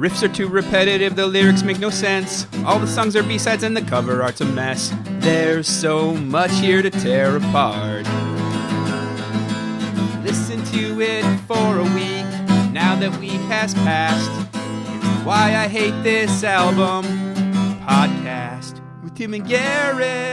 riffs are too repetitive, the lyrics make no sense. All the songs are B-sides and the cover art's a mess. There's so much here to tear apart. Listen to it for a week, now that week has passed. It's Why I Hate This Album podcast with Tim and Garrett.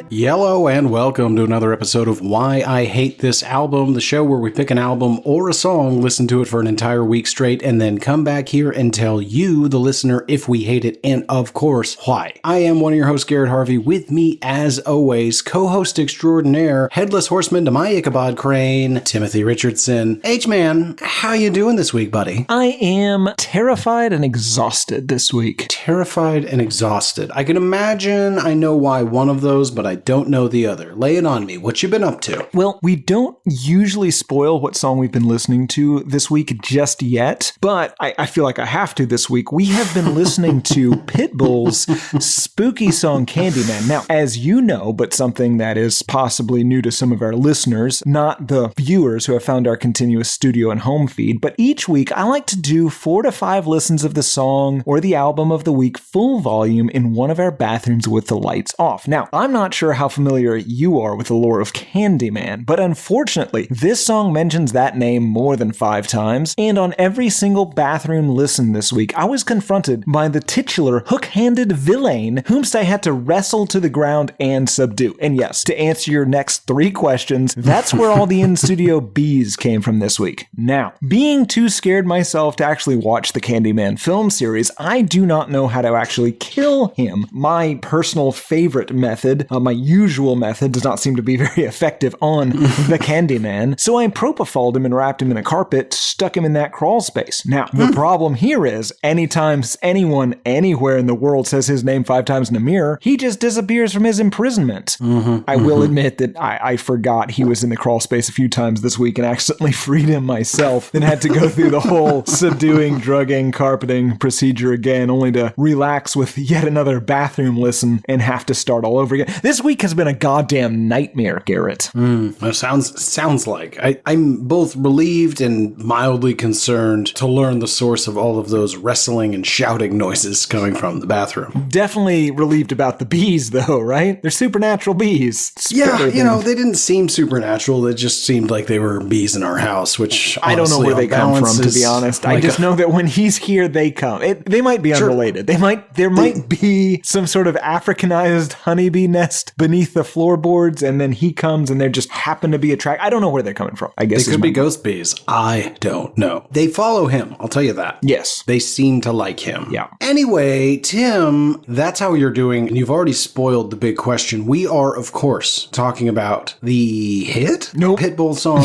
Yellow, and welcome to another episode of Why I Hate This Album, the show where we pick an album or a song, listen to it for an entire week straight, and then come back here and tell you, the listener, if we hate it, and of course, why. I am one of your hosts, Garrett Harvey. With me, as always, co-host extraordinaire, headless horseman to my Ichabod Crane, Timothy Richardson. H-Man, how you doing this week, buddy? I am terrified and exhausted this week. Terrified and exhausted. I can imagine I know why one of those, but I don't know the other. Lay it on me. What you been up to? Well, we don't usually spoil what song we've been listening to this week just yet, but I feel like I have to this week. We have been listening to Pitbull's spooky song Candyman. Now, as you know, but something that is possibly new to some of our listeners, not the viewers who have found our continuous studio and home feed, but each week I like to do 4 to 5 listens of the song or the album of the week full volume in one of our bathrooms with the lights off. Now, I'm not sure how familiar you are with the lore of Candyman, but unfortunately, this song mentions that name more than 5 times, and on every single bathroom listen this week, I was confronted by the titular hook-handed villain, whomst I had to wrestle to the ground and subdue. And yes, to answer your next 3 questions, that's where all the in-studio bees came from this week. Now, being too scared myself to actually watch the Candyman film series, I do not know how to actually kill him. My personal favorite method, my usual method, does not seem to be very effective on the Candyman, so I propofol him and wrapped him in a carpet, stuck him in that crawl space. Now, the problem here is, anytime anyone anywhere in the world says his name 5 times in a mirror, he just disappears from his imprisonment. I will admit that I forgot he was in the crawl space a few times this week and accidentally freed him myself, then had to go through the whole subduing, drugging, carpeting procedure again, only to relax with yet another bathroom listen and have to start all over again. This week has been a goddamn nightmare, Garrett. That sounds like. I'm both relieved and mildly concerned to learn the source of all of those wrestling and shouting noises coming from the bathroom. Definitely relieved about the bees, though, right? They're supernatural bees. Yeah, they didn't seem supernatural. It just seemed like they were bees in our house, which I don't know where they come from, to be honest. I just know that when he's here, they come. They might be unrelated. There might be some sort of Africanized honeybee nest beneath the floorboards, and then he comes and they just happen to be attracted. I don't know where they're coming from. I guess they could be ghost bees. I don't know. They follow him. I'll tell you that. Yes. They seem to like him. Yeah. Anyway, Tim, that's how you're doing, and you've already spoiled the big question. We are, of course, talking about the hit? Nope. Pitbull song,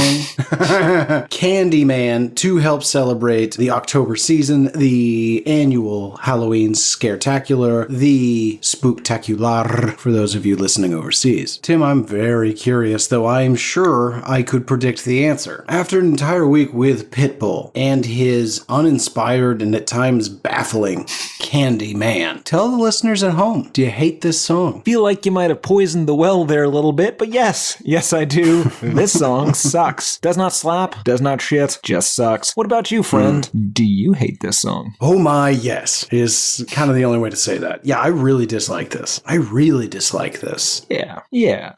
Candyman, to help celebrate the October season, the annual Halloween Scaretacular, the Spooktacular, for those of you listening overseas. Tim, I'm very curious, though I'm sure I could predict the answer. After an entire week with Pitbull and his uninspired and at times baffling Candyman, tell the listeners at home, do you hate this song? Feel like you might have poisoned the well there a little bit, but yes, I do. This song sucks. Does not slap, does not shit, just sucks. What about you, friend? Do you hate this song? Oh my, yes, is kind of the only way to say that. Yeah, I really dislike this. Yeah.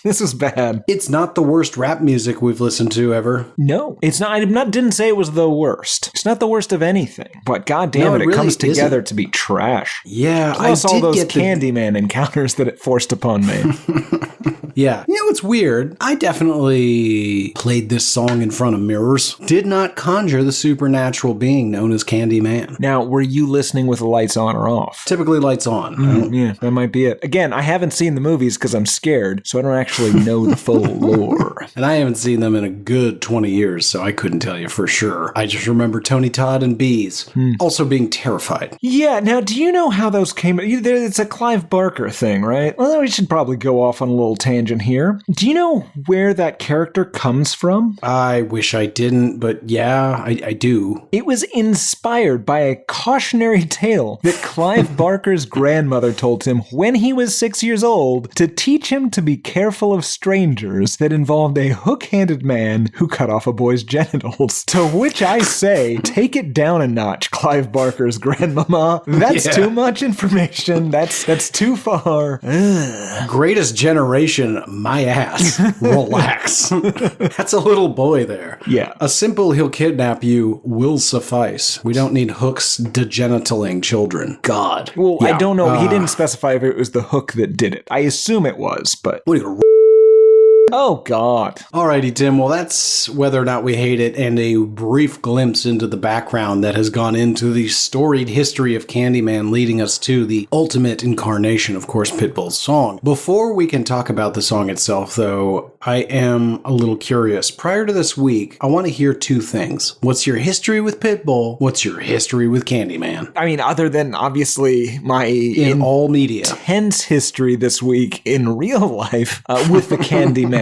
This is bad. It's not the worst rap music we've listened to ever. No, it's not. Didn't say it was the worst. It's not the worst of anything. But goddamn it really comes together to be trash. Yeah, plus all those Candyman encounters that it forced upon me. Yeah. You know, it's weird. I definitely played this song in front of mirrors. Did not conjure the supernatural being known as Candyman. Now, were you listening with the lights on or off? Typically lights on. Yeah, that might be it. Again, I haven't seen the movies because I'm scared, so I don't actually know the full lore. And I haven't seen them in a good 20 years, so I couldn't tell you for sure. I just remember Tony Todd and bees. Also being terrified. Yeah, now, do you know how those came? It's a Clive Barker thing, right? Well, we should probably go off on a little tangent here. Do you know where that character comes from? I wish I didn't, but yeah, I do. It was inspired by a cautionary tale that Clive Barker's grandmother told him when he was 6 years years old to teach him to be careful of strangers that involved a hook-handed man who cut off a boy's genitals. To which I say, take it down a notch, Clive Barker's grandmama. That's too much information. That's too far. Greatest generation, my ass. Relax. That's a little boy there. Yeah. A simple he'll kidnap you will suffice. We don't need hooks degenitaling children. God. Well, I don't know. He didn't specify if it was the hook that did it. I assume it was, but... What are you, Oh, God. Alrighty, Tim. Well, that's whether or not we hate it, and a brief glimpse into the background that has gone into the storied history of Candyman, leading us to the ultimate incarnation, of course, Pitbull's song. Before we can talk about the song itself, though, I am a little curious. Prior to this week, I want to hear two things. What's your history with Pitbull? What's your history with Candyman? I mean, other than, obviously, my... In all media. Intense history this week in real life with the Candyman.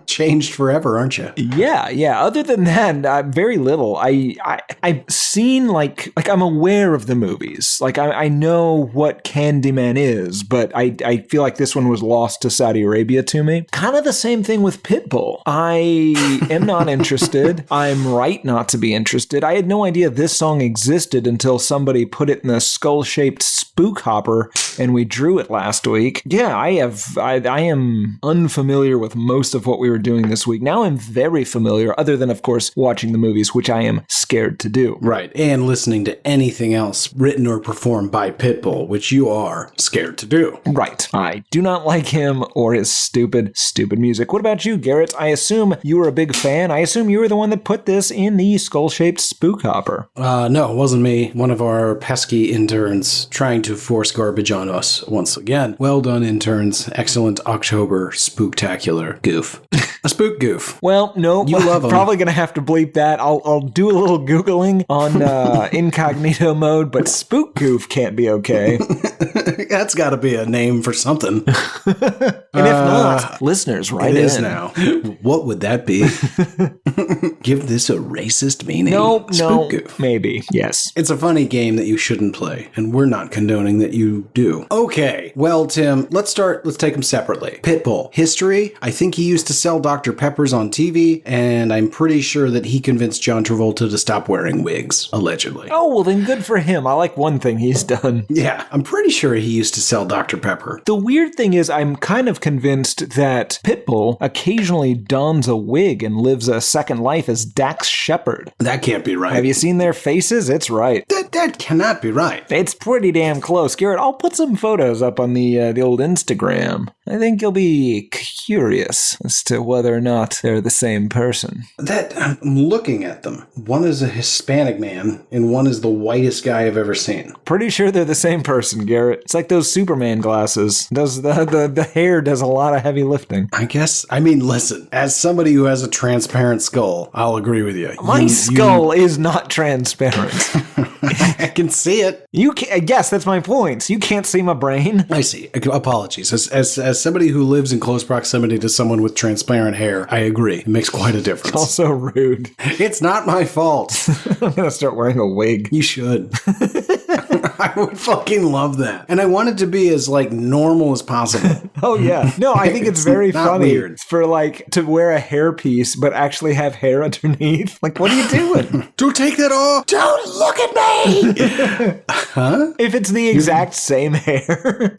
Changed forever, aren't you? Yeah. Other than that, very little. I've seen like I'm aware of the movies. Like I know what Candyman is, but I feel like this one was lost to Saudi Arabia to me. Kind of the same thing with Pitbull. I am not interested. I'm right not to be interested. I had no idea this song existed until somebody put it in a skull-shaped spook hopper and we drew it last week. Yeah, I am unfamiliar with most of what we were doing this week. Now I'm very familiar, other than, of course, watching the movies, which I am scared to do. Right, and listening to anything else written or performed by Pitbull, which you are scared to do. Right. I do not like him or his stupid music. What about you, Garrett? I assume you were a big fan. I assume you were the one that put this in the skull-shaped spook hopper. No, it wasn't me. One of our pesky interns trying to force garbage on us once again. Well done, interns. Excellent October spooktacular goof. A spook goof. Well, no, you love 'em. Probably gonna have to bleep that. I'll do a little Googling on incognito mode, but spook goof can't be okay. That's got to be a name for something. And if not, listeners, write in. It is now. What would that be? Give this a racist meaning. No, spook goof. Maybe. Yes. It's a funny game that you shouldn't play, and we're not condoning that you do. Okay, well, Tim, let's take them separately. Pitbull. History, I think he used to sell Dr. Peppers on TV, and I'm pretty sure that he convinced John Travolta to stop wearing wigs, allegedly. Oh, well then good for him. I like one thing he's done. Yeah, I'm pretty sure he used to sell Dr. Pepper. The weird thing is I'm kind of convinced that Pitbull occasionally dons a wig and lives a second life as Dax Shepard. That can't be right. Have you seen their faces? It's right. That cannot be right. It's pretty damn close. Garrett, I'll put some photos up on the old Instagram. I think you'll be curious as to whether or not they're the same person. I'm looking at them. One is a Hispanic man, and one is the whitest guy I've ever seen. Pretty sure they're the same person, Garrett. It's like those Superman glasses. The hair does a lot of heavy lifting. I guess. I mean, listen, as somebody who has a transparent skull, I'll agree with you. My skull is not transparent. I can see it. You can, yes, that's my point. You can't see my brain. I see. Apologies. As somebody who lives in close proximity to someone with transparent hair, I agree. It makes quite a difference. Also rude. It's not my fault. I'm gonna start wearing a wig. You should. I would fucking love that. And I want it to be as, normal as possible. Oh, yeah. No, I think it's very funny weird. for, to wear a hairpiece, but actually have hair underneath. Like, what are you doing? Don't take that off. Don't look at me. Huh? If it's the exact same hair.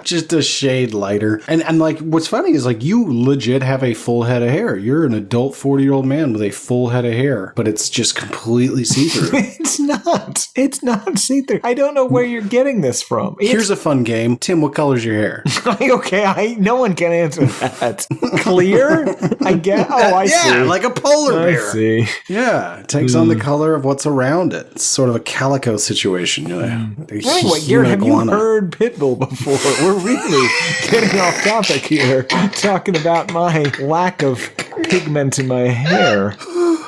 Just a shade lighter. And what's funny is, you legit have a full head of hair. You're an adult 40-year-old man with a full head of hair, but it's just completely see-through. It's not. It's not see-through. I don't know where you're getting this from. Here's a fun game. Tim, what color's your hair? Okay, no one can answer that. Clear? I guess. Oh, I see. Yeah, like a polar bear. I see. Yeah, it takes on the color of what's around it. It's sort of a calico situation. Anyway, Garrett, have you heard Pitbull before? We're really getting off topic here, talking about my lack of pigment in my hair.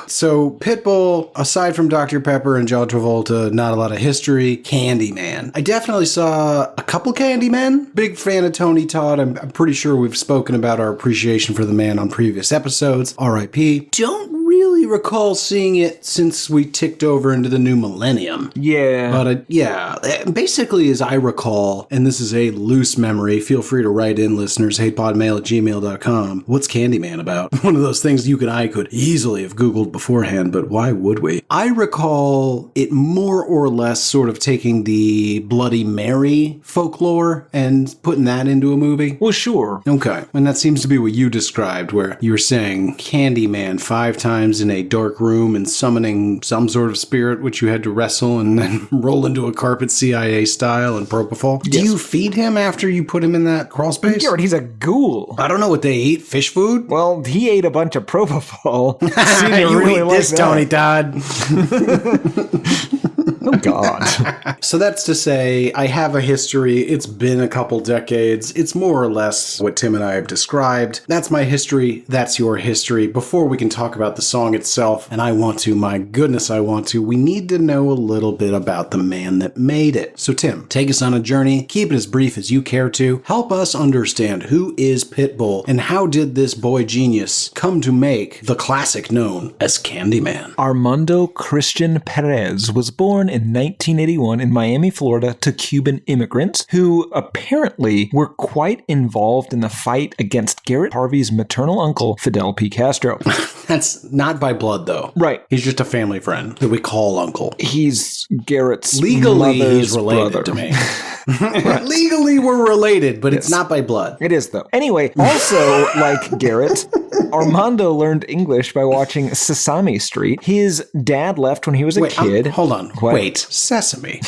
So Pitbull, aside from Dr. Pepper and John Travolta, not a lot of history. Candyman. I definitely saw a couple Candymen. Big fan of Tony Todd. I'm pretty sure we've spoken about our appreciation for the man on previous episodes. R.I.P. Don't really really recall seeing it since we ticked over into the new millennium. Yeah. But basically, as I recall, and this is a loose memory, feel free to write in, listeners, hatePodMail@gmail.com. What's Candyman about? One of those things you and I could easily have Googled beforehand, but why would we? I recall it more or less sort of taking the Bloody Mary folklore and putting that into a movie. Well, sure. Okay. And that seems to be what you described, where you were saying Candyman 5 times in a dark room and summoning some sort of spirit which you had to wrestle and then roll into a carpet CIA style and propofol. Yes. Do you feed him after you put him in that crawl space? Garrett, he's a ghoul. I don't know what they eat. Fish food? Well, he ate a bunch of propofol. You really eat like this, that. Tony Todd. Oh, God. So that's to say, I have a history. It's been a couple decades. It's more or less what Tim and I have described. That's my history. That's your history. Before we can talk about the song itself, and I want to, my goodness, I want to, we need to know a little bit about the man that made it. So Tim, take us on a journey. Keep it as brief as you care to. Help us understand who is Pitbull and how did this boy genius come to make the classic known as Candyman. Armando Christian Perez was born in 1981 in Miami, Florida, to Cuban immigrants who apparently were quite involved in the fight against Garrett Harvey's maternal uncle, Fidel P. Castro. That's not by blood, though. Right. He's just a family friend that we call uncle. He's Garrett's Legally, mother's he's related brother. to me. Legally, we're related, but it's not by blood. It is, though. Anyway, also, like Garrett, Armando learned English by watching Sesame Street. His dad left when he was a kid. Hold on. What? Wait. Sesame.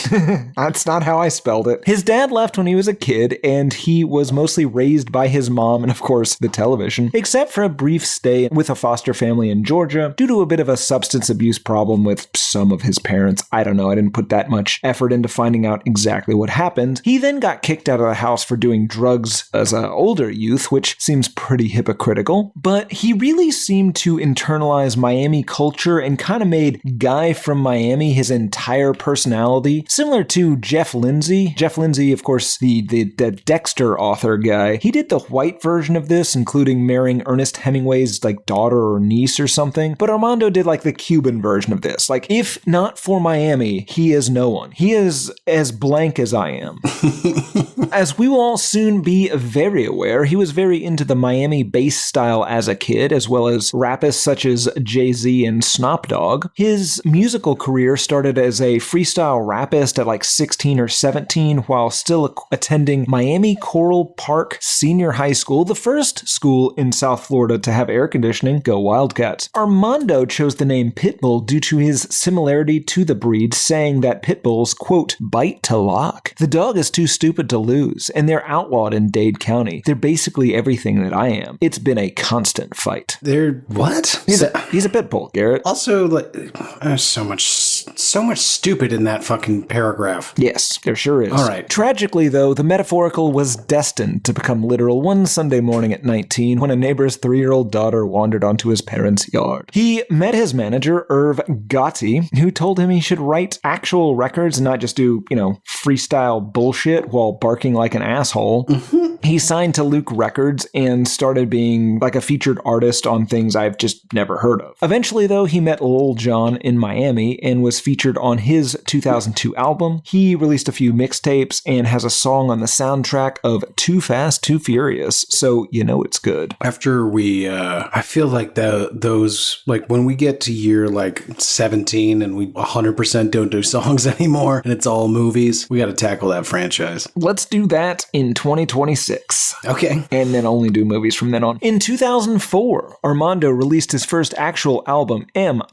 That's not how I spelled it. His dad left when he was a kid, and he was mostly raised by his mom and, of course, the television, except for a brief stay with a foster family in Georgia due to a bit of a substance abuse problem with some of his parents. I don't know. I didn't put that much effort into finding out exactly what happened. He then got kicked out of the house for doing drugs as an older youth, which seems pretty hypocritical, but he really seemed to internalize Miami culture and kind of made Guy from Miami his entire personality, similar to Jeff Lindsay. Jeff Lindsay, of course, the Dexter author guy. He did the white version of this, including marrying Ernest Hemingway's like daughter or niece or something, but Armando did like the Cuban version of this. Like, if not for Miami, he is no one. He is as blank as I am. As we will all soon be very aware, he was very into the Miami bass style as a kid, as well as rapists such as Jay-Z and Snoop Dogg. His musical career started as a freestyle rapist at like 16 or 17 while still attending Miami Coral Park Senior High School, the first school in South Florida to have air conditioning. Go Wildcats. Armando chose the name Pitbull due to his similarity to the breed, saying that pit bulls, quote, bite to lock. The dog is too stupid to lose, and they're outlawed in Dade County. They're basically everything that I am. It's been a constant fight. They're what? He's a pit bull, Garrett. Also, like, there's so much stupid in that fucking paragraph. Yes, there sure is. All right. Tragically, though, the metaphorical was destined to become literal one Sunday morning at 19 when a neighbor's 3-year-old daughter wandered onto his parents' yard. He met his manager, Irv Gotti, who told him he should write actual records and not just do, freestyle bullshit while barking like an asshole. Mm-hmm. He signed to Luke Records and started being like a featured artist on things I've just never heard of. Eventually, though, he met Lil Jon in Miami and was featured on his 2002 album. He released a few mixtapes and has a song on the soundtrack of Too Fast, Too Furious, so you know it's good. After we, I feel like those, like when we get to year like 17 and we 100% don't do songs anymore and it's all movies, we got to tackle that franchise. Let's do that in 2026. Okay. And then only do movies from then on. In 2004, Armando released his first actual album, M.I.A.M.I,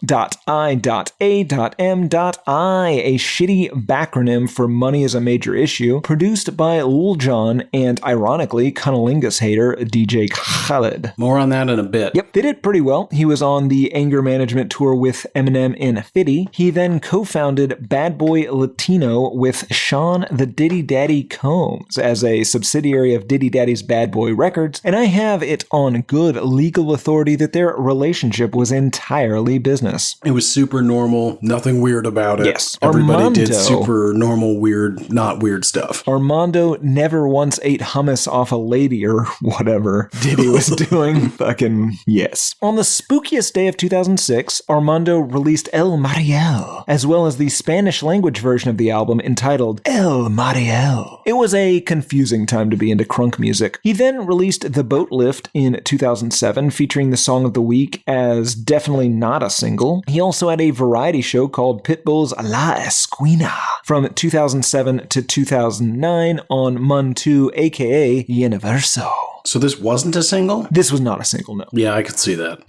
a shitty backronym for Money is a Major Issue, produced by Lil Jon and, ironically, Cunnilingus hater DJ Khaled. More on that in a bit. Yep, they did pretty well. He was on the anger management tour with Eminem and Fitty. He then co-founded Bad Boy Latino with Sean the Diddy Daddy Combs as a subsidiary of Diddy Daddy's Bad Boy Records, and I have it on good legal authority that their relationship was entirely business. It was super normal. Nothing nothing weird about it. Yes. Everybody did Armando. super normal, weird, not weird stuff. Armando never once ate hummus off a lady or whatever Diddy was doing. Fucking yes. On the spookiest day of 2006, Armando released El Mariel, as well as the Spanish language version of the album entitled El Mariel. It was a confusing time to be into crunk music. He then released The Boat Lift in 2007, featuring the song of the week as definitely not a single. He also had a variety show called Pitbull's La Esquina from 2007 to 2009 on Mun 2, aka Universo. So this wasn't a single? This was not a single, no. Yeah, I could see that.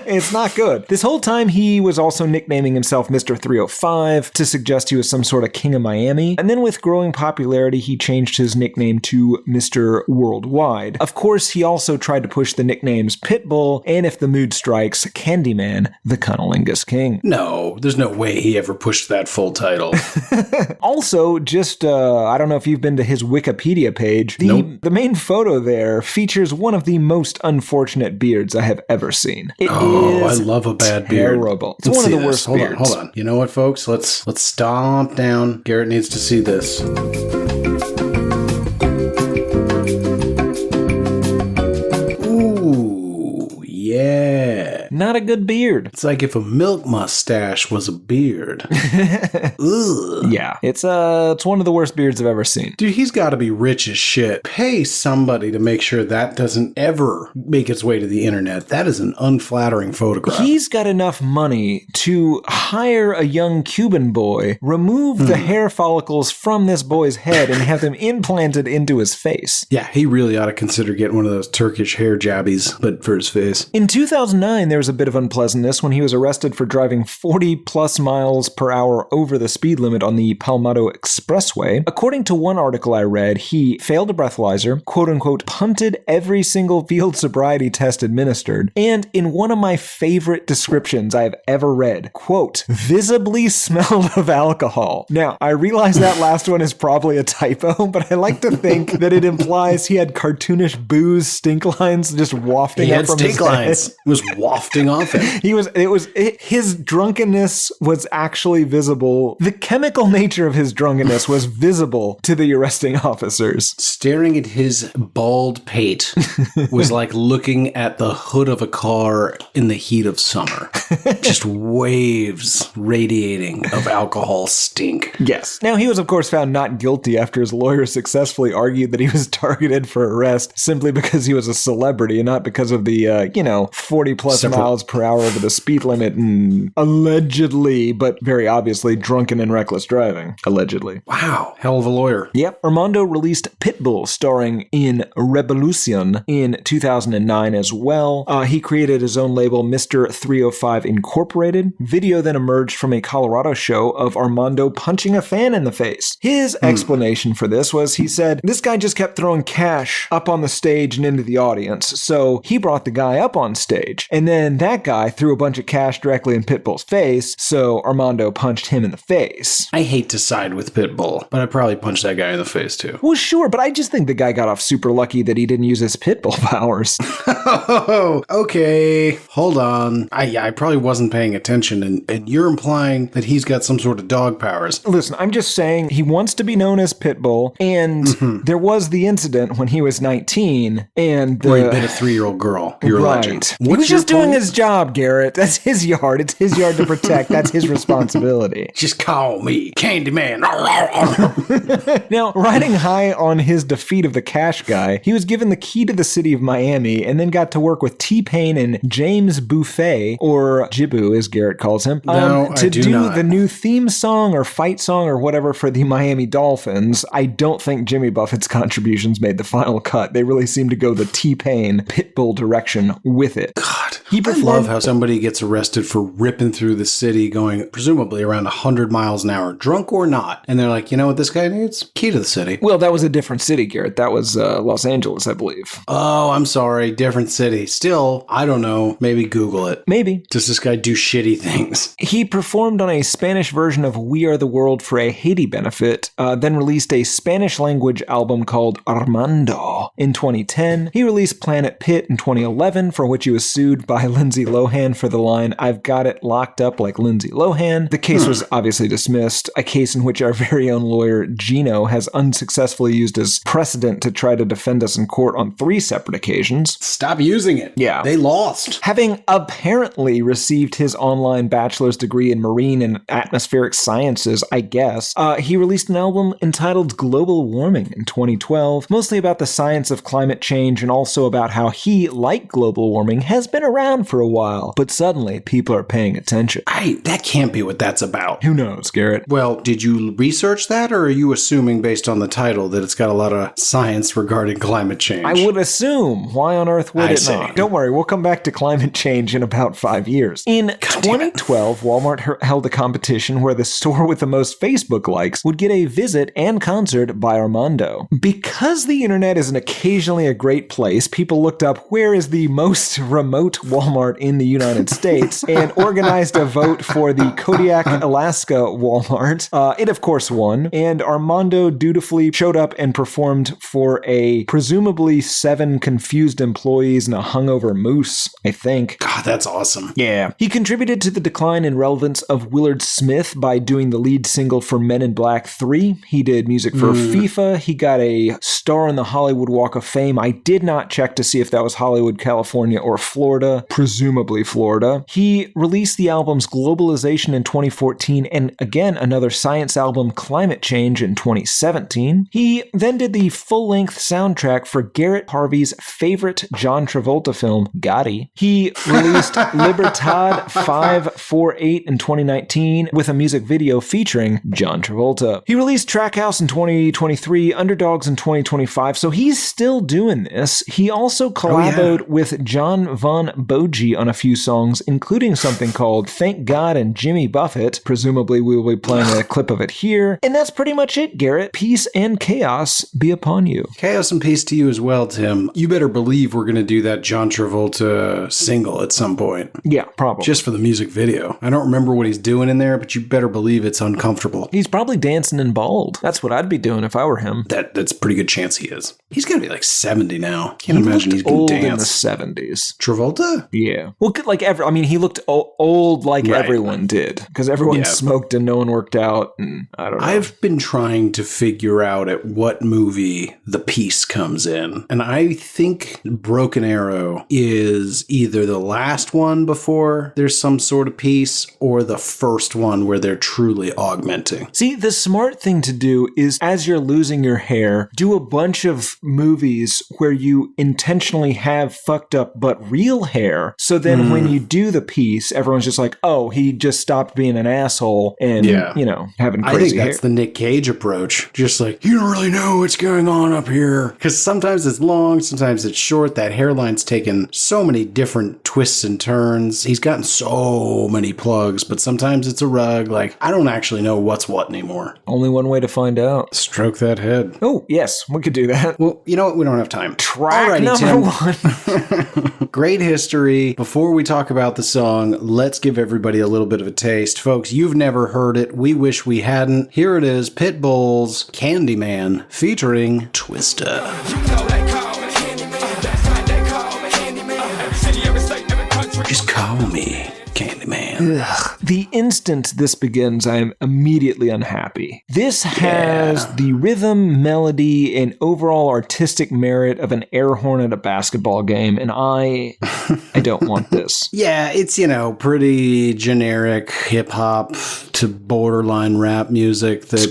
It's not good. This whole time, he was also nicknaming himself Mr. 305 to suggest he was some sort of king of Miami. And then with growing popularity, he changed his nickname to Mr. Worldwide. Of course, he also tried to push the nicknames Pitbull and, if the mood strikes, Candyman, the Cunnilingus King. No, there's no way he ever pushed that full title. Also, just, I don't know if you've been to his Wikipedia page. The main photo there features one of the most unfortunate beards I have ever seen. It is I love a bad beard. Terrible. It's Let's one of see the worst this. beards. Hold on. You know what, folks? Let's stomp down. Garrett needs to see this. Ooh, yeah. Not a good beard. It's like if a milk mustache was a beard. Ugh. Yeah, it's one of the worst beards I've ever seen. Dude, he's got to be rich as shit. Pay somebody to make sure that doesn't ever make its way to the internet. That is an unflattering photograph. He's got enough money to hire a young Cuban boy, remove the hair follicles from this boy's head, and have them implanted into his face. Yeah, he really ought to consider getting one of those Turkish hair jabbies, but for his face. In 2009, there was a bit of unpleasantness when he was arrested for driving 40 plus miles per hour over the speed limit on the Palmetto Expressway. According to one article I read, he failed a breathalyzer, quote unquote, punted every single field sobriety test administered, and in one of my favorite descriptions I have ever read, quote, visibly smelled of alcohol. Now, I realize that last one is probably a typo, but I like to think that it implies he had cartoonish booze stink lines just wafting up from his head. It was wafting off him. His drunkenness was actually visible. The chemical nature of his drunkenness was visible to the arresting officers. Staring at his bald pate was like looking at the hood of a car in the heat of summer. Just waves radiating of alcohol stink. Yes. Now, he was, of course, found not guilty after his lawyer successfully argued that he was targeted for arrest simply because he was a celebrity and not because of the, 40 plus miles per hour over the speed limit and allegedly, but very obviously, drunken and reckless driving. Allegedly. Wow. Hell of a lawyer. Yep. Armando released Pitbull, starring in Revolution in 2009 as well. He created his own label, Mr. 305 Incorporated. Video then emerged from a Colorado show of Armando punching a fan in the face. His explanation for this was, he said, this guy just kept throwing cash up on the stage and into the audience, so he brought the guy up on stage. And then that guy threw a bunch of cash directly in Pitbull's face, so Armando punched him in the face. I hate to side with Pitbull, but I'd probably punch that guy in the face too. Well, sure, but I just think the guy got off super lucky that he didn't use his Pitbull powers. Oh, okay. Hold on. I probably wasn't paying attention, and you're implying that he's got some sort of dog powers. Listen, I'm just saying he wants to be known as Pitbull, and there was the incident when he was 19, and where he bit a 3-year-old girl. You're right. a legend. He was just doing his job, Garrett. That's his yard. It's his yard to protect. That's his responsibility. Just call me Candyman. Now, riding high on his defeat of the cash guy, he was given the key to the city of Miami and then got to work with T-Pain and James Buffet, or Jibu as Garrett calls him, to do the new theme song or fight song or whatever for the Miami Dolphins. I don't think Jimmy Buffett's contributions made the final cut. They really seem to go the T-Pain Pitbull direction with it. God, I love how somebody gets arrested for ripping through the city going presumably around 100 miles an hour, drunk or not. And they're like, you know what this guy needs? Key to the city. Well, that was a different city, Garrett. That was Los Angeles, I believe. Oh, I'm sorry. Different city. Still, I don't know. Maybe Google it. Maybe. Does this guy do shitty things? He performed on a Spanish version of We Are the World for a Haiti benefit, then released a Spanish language album called Armando in 2010. He released Planet Pit in 2011, for which he was sued sued by Lindsay Lohan for the line, "I've got it locked up like Lindsay Lohan." The case was obviously dismissed, a case in which our very own lawyer, Gino, has unsuccessfully used as precedent to try to defend us in court on 3 separate occasions. Stop using it. Yeah. They lost. Having apparently received his online bachelor's degree in marine and atmospheric sciences, I guess, he released an album entitled Global Warming in 2012, mostly about the science of climate change and also about how he, like global warming, has been around for a while, but suddenly people are paying attention. That can't be what that's about. Who knows, Garrett? Well, did you research that, or are you assuming based on the title that it's got a lot of science regarding climate change? I would assume. Why on earth would it not? Don't worry, we'll come back to climate change in about 5 years. In 2012, Walmart held a competition where the store with the most Facebook likes would get a visit and concert by Armando. Because the internet is occasionally a great place, people looked up where is the most remote Walmart in the United States and organized a vote for the Kodiak, Alaska Walmart. It, of course, won, and Armando dutifully showed up and performed for a presumably 7 confused employees and a hungover moose, I think. God, that's awesome. Yeah. He contributed to the decline in relevance of Willard Smith by doing the lead single for Men in Black 3. He did music for FIFA. He got a star on the Hollywood Walk of Fame. I did not check to see if that was Hollywood, California, or Florida. Presumably Florida. He released the albums Globalization in 2014 and again another science album Climate Change in 2017. He then did the full-length soundtrack for Garrett Harvey's favorite John Travolta film, Gotti. He released Libertad 548 in 2019 with a music video featuring John Travolta. He released Trackhouse in 2023, Underdogs in 2025, so he's still doing this. He also collaborated with John Von Bogie on a few songs, including something called Thank God and Jimmy Buffett. Presumably we will be playing a clip of it here. And that's pretty much it, Garrett. Peace and chaos be upon you. Chaos and peace to you as well, Tim. You better believe we're going to do that John Travolta single at some point. Yeah, probably. Just for the music video. I don't remember what he's doing in there, but you better believe it's uncomfortable. He's probably dancing and bald. That's what I'd be doing if I were him. That's a pretty good chance he is. He's going to be like 70 now. Can't imagine he's going to dance. In the 70s. Travolta? Yeah. Well, he looked old like everyone did. Because everyone smoked and no one worked out. And I don't know. I've been trying to figure out at what movie the peace comes in. And I think Broken Arrow is either the last one before there's some sort of peace or the first one where they're truly augmenting. See, the smart thing to do is as you're losing your hair, do a bunch of movies where you intentionally have fucked up but real hair. So then when you do the piece, everyone's just like, oh, he just stopped being an asshole and, having crazy hair. I think that's the Nick Cage approach. Just like, you don't really know what's going on up here. Because sometimes it's long, sometimes it's short. That hairline's taken so many different twists and turns. He's gotten so many plugs, but sometimes it's a rug. Like, I don't actually know what's what anymore. Only one way to find out. Stroke that head. Oh, yes, we could do that. Well, you know what? We don't have time. Track number 1. Great history. Before we talk about the song, let's give everybody a little bit of a taste. Folks, you've never heard it. We wish we hadn't. Here it is, Pitbull's Candyman featuring Twista. Just call me Candyman. Ugh. The instant this begins, I am immediately unhappy. This has the rhythm, melody, and overall artistic merit of an air horn at a basketball game, and I don't want this. Yeah, it's, pretty generic hip-hop to borderline rap music. That's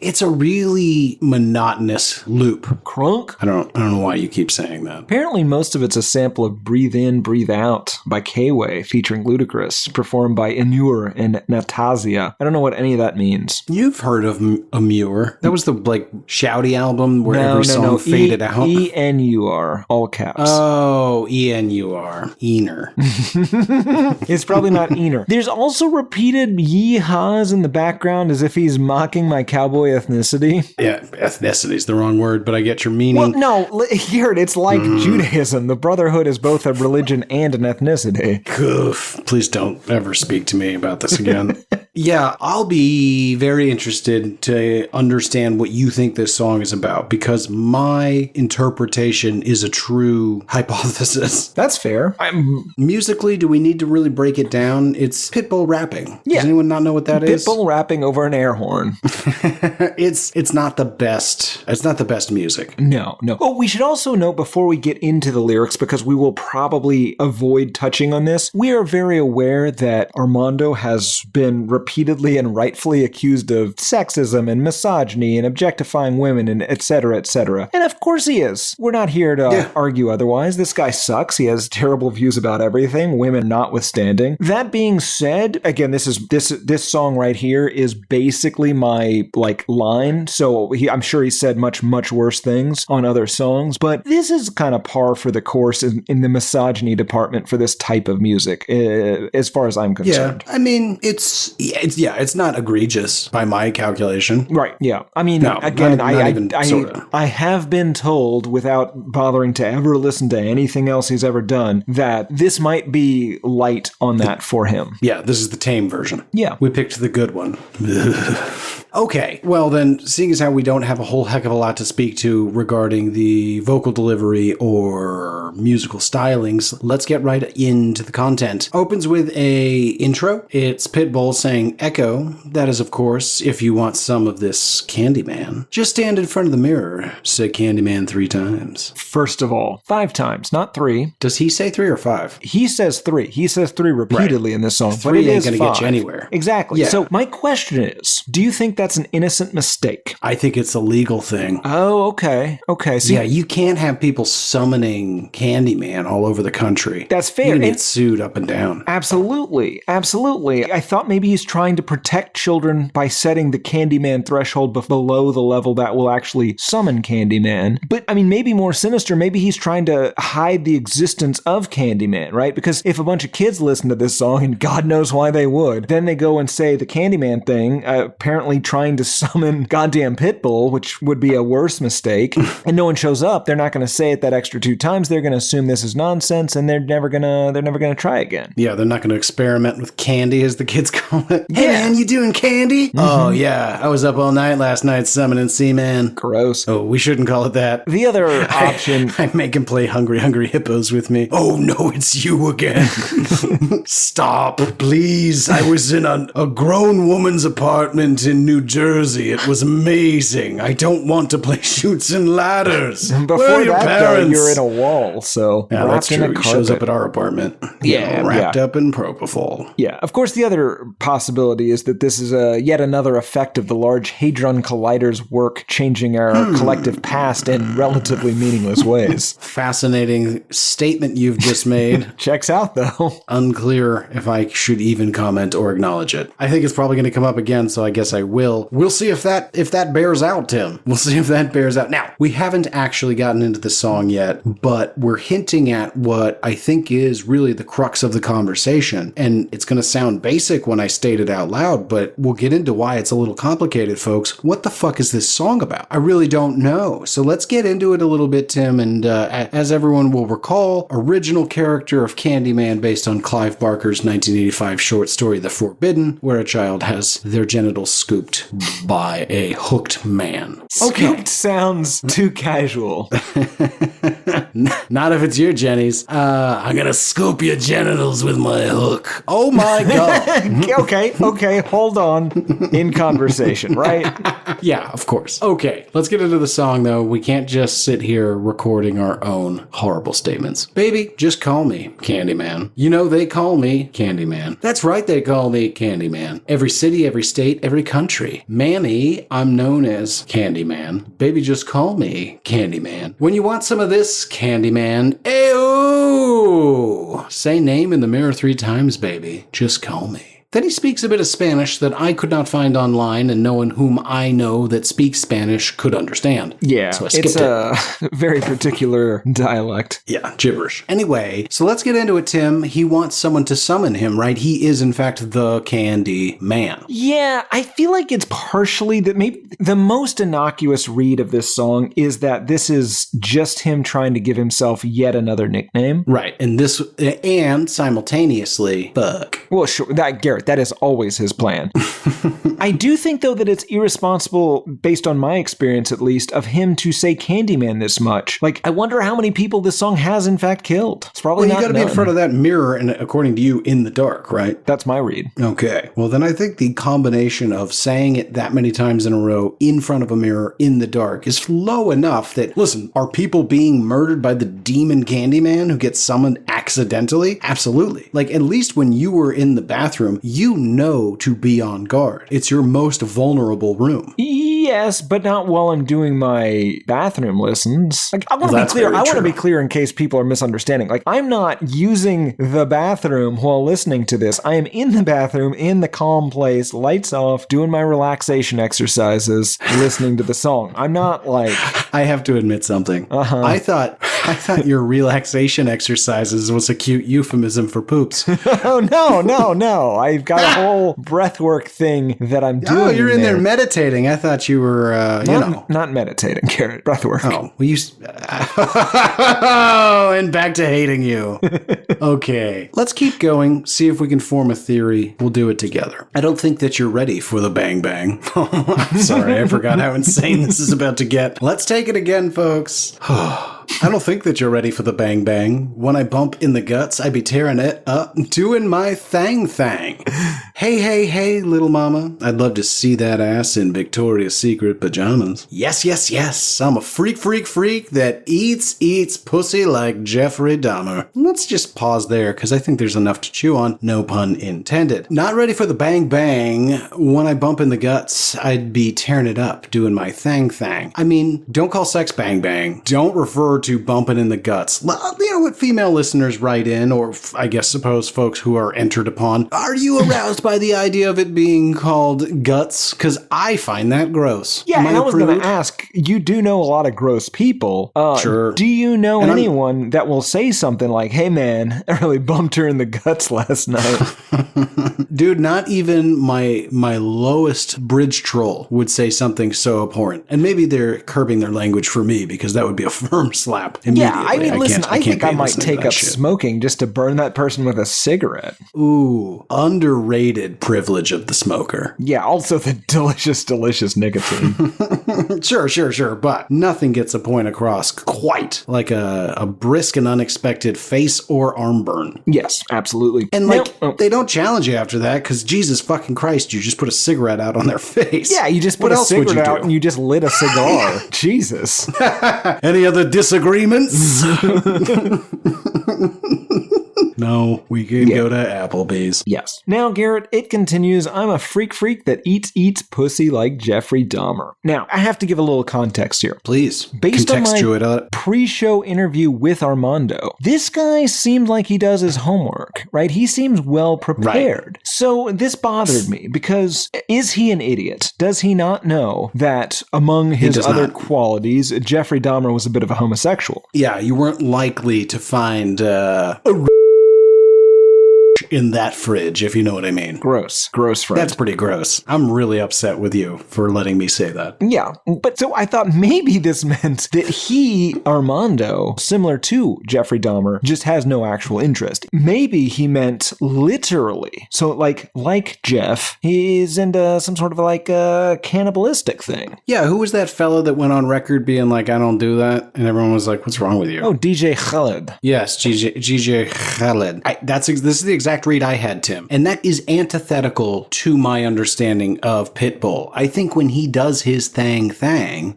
it's a really monotonous loop. Crunk? I don't know why you keep saying that. Apparently most of it's a sample of Breathe In, Breathe Out by K-Way featuring Ludacris, performed by Enure and Natasia. I don't know what any of that means. You've heard of Amure. That was the shouty album where every song faded out. E-N-U-R, all caps. Oh, E-N-U-R. Ener. It's probably not Ener. There's also repeated yeehaws in the background as if he's mocking my cowboy ethnicity. Yeah, ethnicity is the wrong word, but I get your meaning. Well, no, here it's like Judaism. The Brotherhood is both a religion and an ethnicity. Goof. Please don't ever speak to me about this again. Yeah, I'll be very interested to understand what you think this song is about, because my interpretation is a true hypothesis. That's fair. Musically, do we need to really break it down? It's Pitbull rapping. Yeah. Does anyone not know what that is? Pitbull rapping over an air horn. It's not the best. It's not the best music. No. Oh, we should also note before we get into the lyrics, because we will probably avoid touching on this, we are very aware that Armando has been repeatedly and rightfully accused of sexism and misogyny and objectifying women and et cetera, et cetera. And of course he is. We're not here to argue otherwise. This guy sucks. He has terrible views about everything, women notwithstanding. That being said, again, this song right here is basically my line. So I'm sure he said much worse things on other songs, but this is kind of par for the course in the misogyny department for this type of music, as far as I'm concerned. Yeah, I mean, it's not egregious by my calculation. Right. Yeah. I mean, No, again, not even sorta. I have been told, without bothering to ever listen to anything else he's ever done, that this might be light on that for him. Yeah, this is the tame version. Yeah. We picked the good one. Okay, well then, seeing as how we don't have a whole heck of a lot to speak to regarding the vocal delivery or musical stylings, let's get right into the content. Opens with a intro. It's Pitbull saying echo. That is, of course, if you want some of this Candyman. Just stand in front of the mirror, say Candyman 3 times. First of all, 5 times, not 3. Does he say 3 or 5? He says 3. He says 3 repeatedly in this song. 3 but it ain't is gonna 5. get you anywhere. Exactly. Yeah. So my question is, do you think that's an innocent mistake? I think it's a legal thing. Oh, okay. Okay. So Yeah, you can't have people summoning Candyman all over the country. That's fair. You're gonna And- get sued up and down. Absolutely. I thought maybe he's trying to protect children by setting the Candyman threshold below the level that will actually summon Candyman. But I mean, maybe more sinister, maybe he's trying to hide the existence of Candyman, right? Because if a bunch of kids listen to this song, and God knows why they would, then they go and say the Candyman thing, apparently trying to summon goddamn Pitbull, which would be a worse mistake, and no one shows up, they're not going to say it that extra 2 times. They're going to assume this is nonsense, and they're never gonna try again. Yeah, they're not going to experiment with candy, as the kids call it. Hey, Yeah. man, you doing candy? Oh, yeah. I was up all night last night summoning Seaman. Gross. Oh, we shouldn't call it that. The other option. I make him play Hungry Hungry Hippos with me. Oh, no, it's you again. Stop, please. I was in a grown woman's apartment in New Jersey. It was amazing. I don't want to play Chutes and Ladders. Where Before are your that, though, parents? you're in a wall, so Yeah, wrapped that's in true. a He carpet. shows up at our apartment. Wrapped up in propofol. Yeah, of course, the other possibility is that this is yet another effect of the Large Hadron Collider's work changing our collective past in relatively meaningless ways. Fascinating statement you've just made. Checks out, though. Unclear if I should even comment or acknowledge it. I think it's probably going to come up again, so I guess I will. We'll see if that bears out, Tim. We'll see if that bears out. Now, we haven't actually gotten into the song yet, but we're hinting at what I think is really the crux of the conversation. And it's going to sound basic when I state it out loud, but we'll get into why it's a little complicated, folks. What the fuck is this song about? I really don't know. So let's get into it a little bit, Tim. And as everyone will recall, original character of Candyman based on Clive Barker's 1985 short story, The Forbidden, where a child has their genitals scooped by a hooked man. Scooped sounds too casual. Not if it's your Jenny's. I'm gonna scoop your genitals with my hook. Oh my god. Okay, hold on. In conversation, right? Yeah, of course. Okay, let's get into the song though. We can't just sit here recording our own horrible statements. Baby, just call me Candyman. You know they call me Candyman. That's right, they call me Candyman. Every city, every state, every country. Manny, I'm known as Candyman. Baby, just call me Candyman. When you want some of this, Candyman, ayo! Say name in the mirror 3 times, baby. Just call me. Then he speaks a bit of Spanish that I could not find online, and no one whom I know that speaks Spanish could understand. Yeah, so I skipped it's a very particular dialect. Yeah, gibberish. Anyway, so let's get into it, Tim. He wants someone to summon him, right? He is, in fact, the Candy Man. Yeah, I feel like it's partially that maybe the most innocuous read of this song is that this is just him trying to give himself yet another nickname. Right, and simultaneously, fuck. Well, sure, Garrett, Garrett. That is always his plan. I do think, though, that it's irresponsible, based on my experience at least, of him to say Candyman this much. Like, I wonder how many people this song has in fact killed. It's probably not. You gotta be in front of that mirror and, according to you, in the dark, right? That's my read. Okay. Well, then I think the combination of saying it that many times in a row in front of a mirror in the dark is low enough that, listen, are people being murdered by the demon Candyman who gets summoned accidentally? Absolutely. Like, at least when you were in the bathroom, you know to be on guard. It's your most vulnerable room. Yes, but not while I'm doing my bathroom listens. Like, I want to be clear. I want to be clear in case people are misunderstanding. Like, I'm not using the bathroom while listening to this. I am in the bathroom, in the calm place, lights off, doing my relaxation exercises, listening to the song. I'm not like... I have to admit something. I thought your relaxation exercises was a cute euphemism for poops. Oh, no. I've got a whole breathwork thing that I'm doing. Oh, you're in there meditating. I thought you were, Not meditating, Garrett. Breathwork. Oh, well, and back to hating you. Okay. Let's keep going, see if we can form a theory. We'll do it together. I don't think that you're ready for the bang bang. I'm sorry, I forgot how insane this is about to get. Let's take it again, folks. I don't think that you're ready for the bang bang. When I bump in the guts, I be tearing it up, doing my thang. Hey, little mama. I'd love to see that ass in Victoria's Secret pajamas. Yes. I'm a freak that eats pussy like Jeffrey Dahmer. Let's just pause there, because I think there's enough to chew on. No pun intended. Not ready for the bang bang. When I bump in the guts, I'd be tearing it up, doing my thang. I mean, don't call sex bang bang. Don't refer to bumping in the guts. You know what female listeners write in, or I guess suppose folks who are entered upon. Are you aroused by the idea of it being called guts? Because I find that gross. Yeah, and I was going to ask, you do know a lot of gross people. Sure. Do you know anyone that will say something like, hey man, I really bumped her in the guts last night? Dude, not even my lowest bridge troll would say something so abhorrent. And maybe they're curbing their language for me, because that would be a firm slap immediately. Yeah, I mean, listen, I think I might take up smoking just to burn that person with a cigarette. Ooh, underrated privilege of the smoker. Yeah, also the delicious nicotine. Sure, but nothing gets a point across quite like a brisk and unexpected face or arm burn. Yes, absolutely. And they don't challenge you after that, because Jesus fucking Christ, you just put a cigarette out on their face. Yeah, you just put a cigarette out and you just lit a cigar. Jesus. Any other disagreements? No, we can go to Applebee's. Yes. Now, Garrett, it continues, I'm a freak that eats pussy like Jeffrey Dahmer. Now, I have to give a little context here. Please. Based on my pre-show interview with Armando, this guy seemed like he does his homework, right? He seems well prepared. Right. So this bothered me, because is he an idiot? Does he not know that among his other qualities, Jeffrey Dahmer was a bit of a homosexual? Yeah, you weren't likely to find a in that fridge, if you know what I mean. Gross friend. That's pretty gross. I'm really upset with you for letting me say that. Yeah, but so I thought maybe this meant that he, Armando, similar to Jeffrey Dahmer, just has no actual interest. Maybe he meant literally. So like Jeff, he's into some sort of like a cannibalistic thing. Yeah, who was that fellow that went on record being like, I don't do that? And everyone was like, what's wrong with you? Oh, DJ Khaled. Yes, DJ Khaled. This is the exact read I had, Tim. And that is antithetical to my understanding of Pitbull. I think when he does his thang,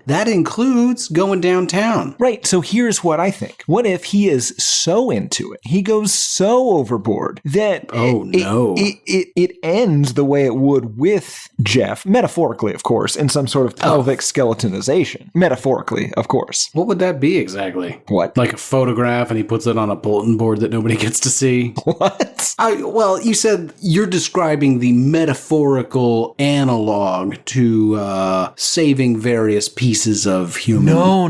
that includes going downtown. Right, so here's what I think. What if he is so into it, he goes so overboard that it ends the way it would with Jeff, metaphorically, of course, in some sort of pelvic skeletonization. Metaphorically, of course. What would that be exactly? What? Like a photograph and he puts it on a bulletin board that nobody gets to see? What? Well, you said you're describing the metaphorical analog to saving various pieces of human. No.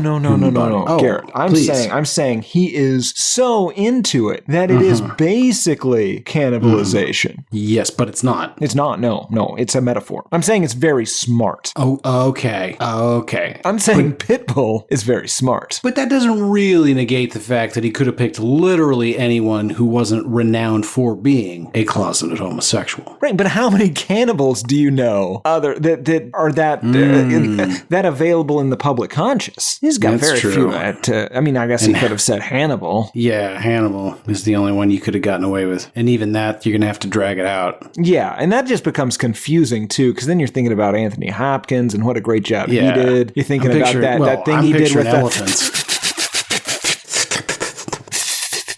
Oh, Garrett, I'm saying he is so into it that it is basically cannibalization. Yes, but it's not. It's not. No, it's a metaphor. I'm saying it's very smart. Oh, okay. I'm saying Pitbull is very smart. But that doesn't really negate the fact that he could have picked literally anyone who wasn't renowned for being a closeted homosexual. Right, but how many cannibals do you know other that are that available in the public conscious? He's got That's very true. few. I guess he could have said Hannibal. Yeah, Hannibal is the only one you could have gotten away with. And even that, you're going to have to drag it out. Yeah, and that just becomes confusing, too, because then you're thinking about Anthony Hopkins and what a great job he did. You're thinking about that thing he did with elephants.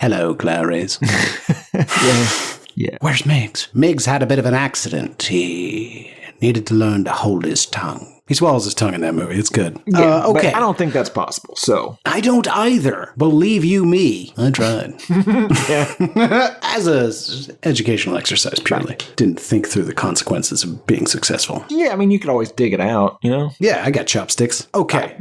Hello, Clarice. Yeah. Where's Miggs? Miggs had a bit of an accident. He needed to learn to hold his tongue. He swallows his tongue in that movie. It's good. Yeah, okay. But I don't think that's possible, so. I don't either. Believe you me. I tried. As a educational exercise, purely. Didn't think through the consequences of being successful. Yeah, you could always dig it out, you know? Yeah, I got chopsticks. Okay.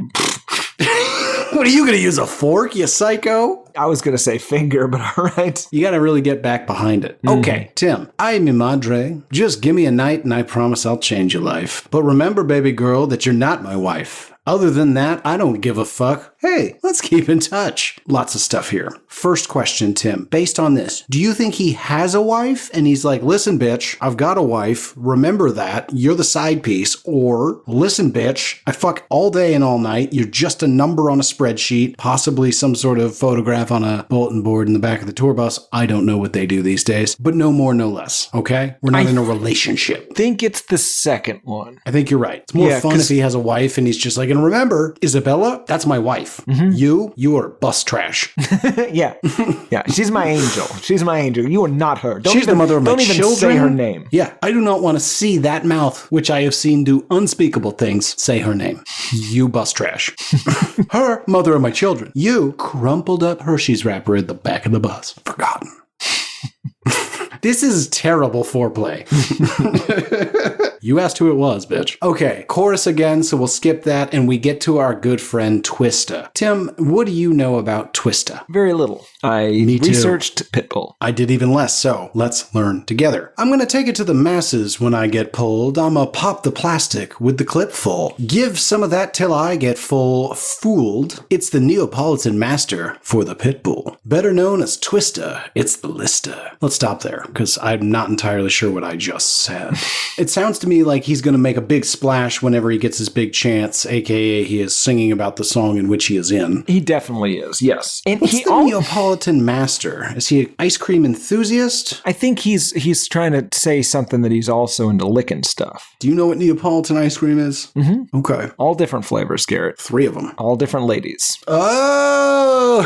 What are you going to use, a fork, you psycho? I was going to say finger, but all right. You got to really get back behind it. Okay, Tim, ay mi madre, just give me a night and I promise I'll change your life. But remember, baby girl, that you're not my wife. Other than that, I don't give a fuck. Hey, let's keep in touch. Lots of stuff here. First question, Tim. Based on this, do you think he has a wife? And he's like, listen, bitch, I've got a wife. Remember that. You're the side piece. Or, listen, bitch, I fuck all day and all night. You're just a number on a spreadsheet, possibly some sort of photograph on a bulletin board in the back of the tour bus. I don't know what they do these days, but no more, no less. Okay? We're not in a relationship. I think it's the second one. I think you're right. It's more fun if he has a wife and he's just like, and remember, Isabella, that's my wife. You are bus trash. Yeah. She's my angel. She's my angel. You are not her. She's the mother of my children. Don't even say her name. Yeah. I do not want to see that mouth, which I have seen do unspeakable things, say her name. You bus trash. Her, mother of my children. You crumpled up Hershey's wrapper at the back of the bus. Forgotten. This is terrible foreplay. You asked who it was, bitch. Okay, chorus again, so we'll skip that and we get to our good friend Twista. Tim, what do you know about Twista? Very little. I researched Pitbull. I did even less, so let's learn together. I'm gonna take it to the masses when I get pulled. I'ma pop the plastic with the clip full. Give some of that till I get full fooled. It's the Neapolitan master for the Pitbull. Better known as Twista, it's the lister. Let's stop there, because I'm not entirely sure what I just said. It sounds to me like he's going to make a big splash whenever he gets his big chance, aka he is singing about the song in which he is in. He definitely is, yes. And What's the Neapolitan master? Is he an ice cream enthusiast? I think he's trying to say something that he's also into licking stuff. Do you know what Neapolitan ice cream is? Mm-hmm. Okay. All different flavors, Garrett. 3 of them. All different ladies. Oh!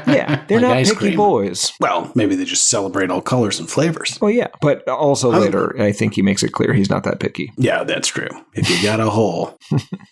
Yeah, they're like not ice picky cream. Boys. Well, maybe they just celebrate all colors and flavors. Well, yeah, but also later, I think he makes it clear he's not that picky. Yeah, that's true. If you got a hole.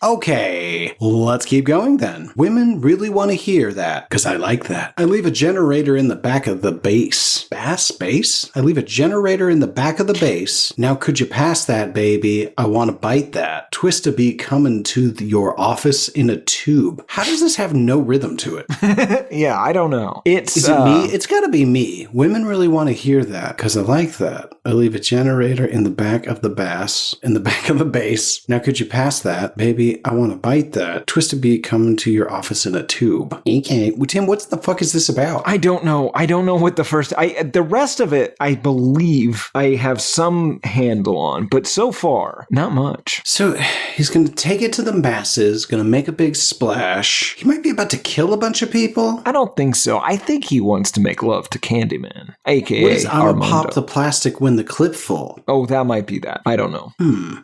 Okay, let's keep going then. Women really want to hear that, because I like that. I leave a generator in the back of the bass. Bass? I leave a generator in the back of the bass. Now could you pass that, baby? I want to bite that. Twist a beat coming to your office in a tube. How does this have no rhythm to it? Yeah, I don't know. Is it me? It's got to be me. Women really want to hear that, because I like that. I leave a generator in the back of the bass, in the back of the bass. Now could you pass that? Baby, I want to bite that. Twist a beat coming to your office in a tube. Okay. Well, Tim, what the fuck is this about? I don't know. I don't know what the rest of it, I believe I have some handle on, but so far, not much. So he's going to take it to the masses, going to make a big splash. He might be about to kill a bunch of people. I don't think so. I think he wants to make love to Candyman, aka What is I'm Armando. gonna pop the plastic when the clip full? Oh, that might be that. I don't know.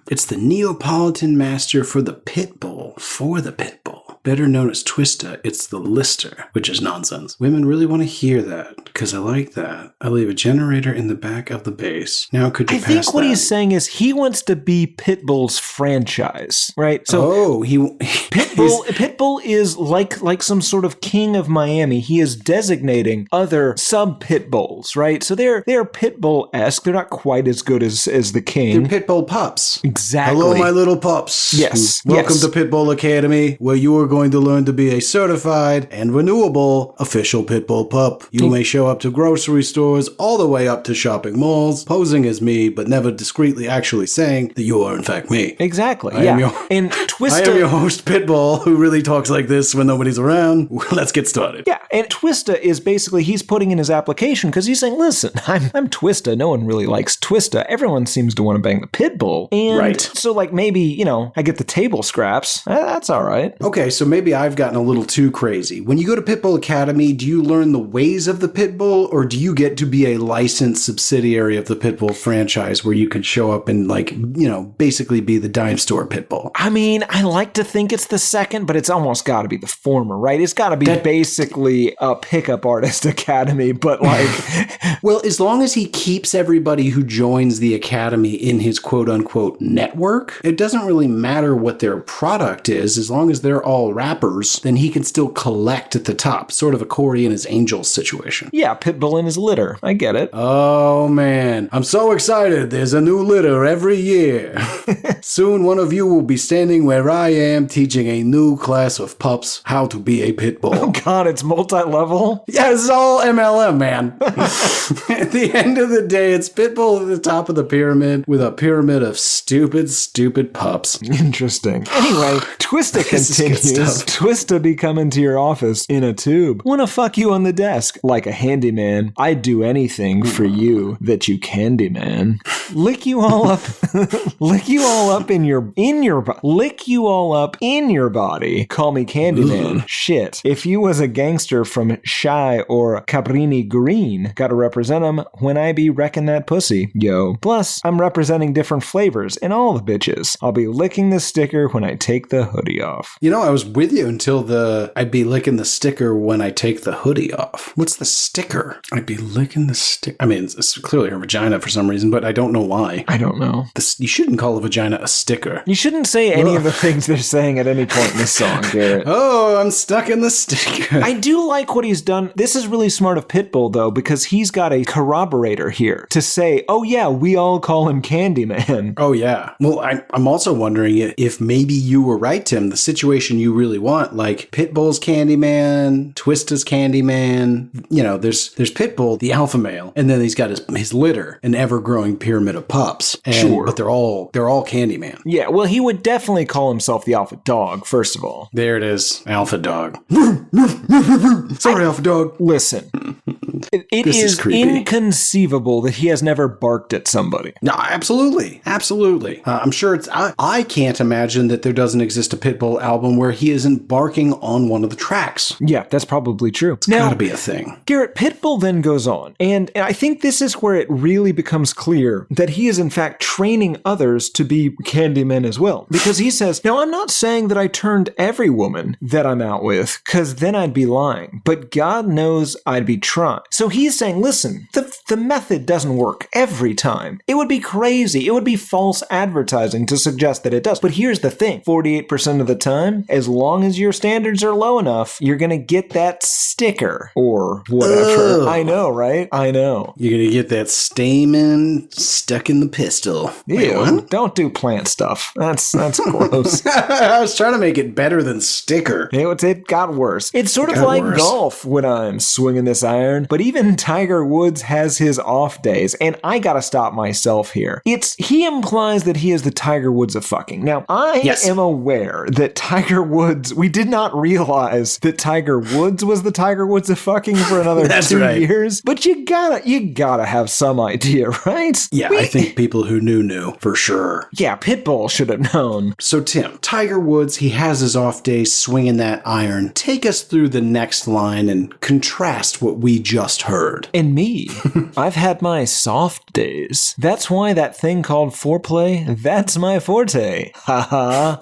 It's the Neapolitan master for the Pitbull. For the Pitbull. Better known as Twista, it's the lister, which is nonsense. Women really want to hear that, because I like that. I leave a generator in the back of the bass. Now could you I pass think what that? he's saying is he wants to be Pitbull's franchise, right? So Pitbull is like some sort of king of Miami. He is designating other sub-Pitbulls, right? So they're Pitbull-esque. They're not quite as good as the king. They're Pitbull pups. Exactly. Hello, my little pups. Yes. Welcome yes. to Pitbull Academy, where you are going to learn to be a certified and renewable official Pitbull pup. You may show up to grocery stores all the way up to shopping malls, posing as me, but never discreetly actually saying that you are in fact me. Exactly. I am your host, Pitbull, who really talks like this when nobody's around. Let's get started. Yeah, and Twista is basically, he's putting in his application because he's saying, listen, I'm Twista. No one really likes Twista. Everyone seems to want to bang the Pitbull. And so like maybe, I get the table scraps. That's all right. Okay, so maybe I've gotten a little too crazy. When you go to Pitbull Academy, do you learn the ways of the Pitbull, or do you get to be a licensed subsidiary of the Pitbull franchise where you can show up and basically be the dime store Pitbull? I mean, I like to think it's the second, but it's almost got to be the former, right? It's got to be basically a pickup artist academy, but like... Well, as long as he keeps everybody who joins the academy in his quote-unquote network, it doesn't really matter what their product is. As long as they're all rappers, then he can still collect at the top. Sort of a Corey and his Angels situation. Yeah, Pitbull and his litter. I get it. Oh, man. I'm so excited. There's a new litter every year. Soon one of you will be standing where I am teaching a new class of pups how to be a Pitbull. Oh, God, it's multi-level? Yeah, it's all MLM, man. At the end of the day, it's Pitbull at the top of the pyramid with a pyramid of stupid pups. Interesting. Anyway, Twista continues. Twista be coming to your office in a tube. Wanna fuck you on the desk like a handyman. I'd do anything for you that you Candyman. Lick you all up. Lick you all up in your lick you all up in your body. Call me Candyman. Shit. If you was a gangster from Shy or Cabrini Green, gotta represent them when I be wrecking that pussy, yo. Plus, I'm representing different flavors in all the bitches. I'll be licking the sticker when I take the hoodie off. I was with you until I'd be licking the sticker when I take the hoodie off. What's the sticker? I'd be licking the sticker. I mean, it's clearly her vagina for some reason, but I don't know why. I don't know. You shouldn't call a vagina a sticker. You shouldn't say any of the things they're saying at any point in this song, Garrett. Oh, I'm stuck in the sticker. I do like what he's done. This is really smart of Pitbull, though, because he's got a corroborator here to say, oh, yeah, we all call him Candyman. Oh, yeah. Well, I'm also wondering if maybe you were right, Tim. The situation you really want, like Pitbull's Candyman, Twista's Candyman. There's Pitbull, the alpha male, and then he's got his litter, an ever-growing pyramid of pups. Sure. But they're all Candyman. Yeah, well, he would definitely call himself the alpha dog, first of all. There it is, alpha dog. Sorry, alpha dog. Listen. It is inconceivable that he has never barked at somebody. No, absolutely. Absolutely. I'm sure I can't imagine that there doesn't exist a Pitbull album where he isn't barking on one of the tracks. Yeah, that's probably true. It's gotta be a thing. Garrett, Pitbull then goes on, and I think this is where it really becomes clear that he is in fact training others to be Candymen as well. Because he says, now I'm not saying that I turned every woman that I'm out with, because then I'd be lying, but God knows I'd be trying. So he's saying, listen, the method doesn't work every time. It would be crazy. It would be false advertising to suggest that it does. But here's the thing. 48% of the time, as long as your standards are low enough, you're going to get that sticker or whatever. I know, right? I know. You're going to get that stamen stuck in the pistol. Ew, don't do plant stuff. That's gross. I was trying to make it better than sticker. It got worse. It's sort of like golf when I'm swinging this iron, but even Tiger Woods has his off days, and I gotta stop myself here. He implies that he is the Tiger Woods of fucking. Now, I am aware that Tiger Woods, we did not realize that Tiger Woods was the Tiger Woods of fucking for another 2 years, but you gotta have some idea, right? Yeah, I think people who knew for sure. Yeah, Pitbull should have known. So Tim, Tiger Woods, he has his off days swinging that iron. Take us through the next line and contrast what we just heard. And me, I've had my soft days. That's why that thing called foreplay, that's my forte. Haha.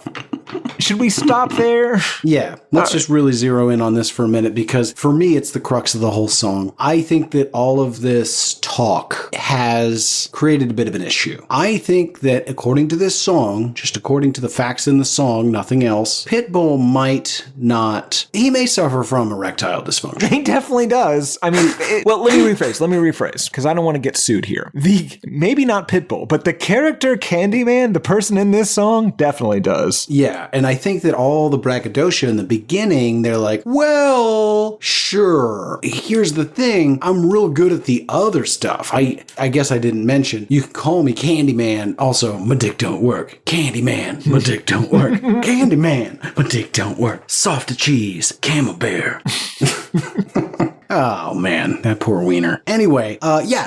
Should we stop there? Yeah, let's just really zero in on this for a minute, because for me, it's the crux of the whole song. I think that all of this talk has created a bit of an issue. I think that according to this song, just according to the facts in the song, nothing else, Pitbull he may suffer from erectile dysfunction. He definitely does. I mean, let me rephrase, because I don't want to get sued here. Maybe not Pitbull, but the character Candyman, the person in this song, definitely does. Yeah. Yeah, and I think that all the braggadocio in the beginning, they're like, well, sure. Here's the thing. I'm real good at the other stuff. I guess I didn't mention, you can call me Candyman. Also, my dick don't work. Candyman, my dick don't work. Candyman, my dick don't work. Soft as cheese, camembert. Oh, man, that poor wiener. Anyway,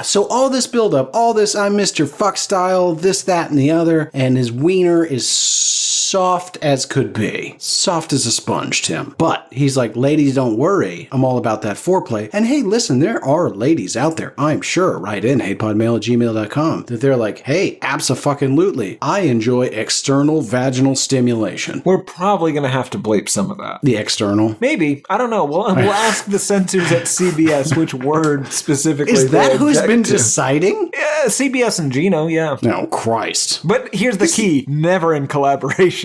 so all this buildup, all this I'm Mr. Fuck style, this, that, and the other, and his wiener is soft as could be. Soft as a sponge, Tim. But he's like, ladies, don't worry. I'm all about that foreplay. And hey, listen, there are ladies out there, I'm sure, right in hatePodMail@gmail.com, that they're like, hey, abso-fucking-lutely, I enjoy external vaginal stimulation. We're probably going to have to bleep some of that. The external? Maybe. I don't know. We'll ask the censors at CBS which word specifically. Is that who's been deciding? Yeah, CBS and Gino, yeah. Oh, Christ. But here's the key. Never in collaboration.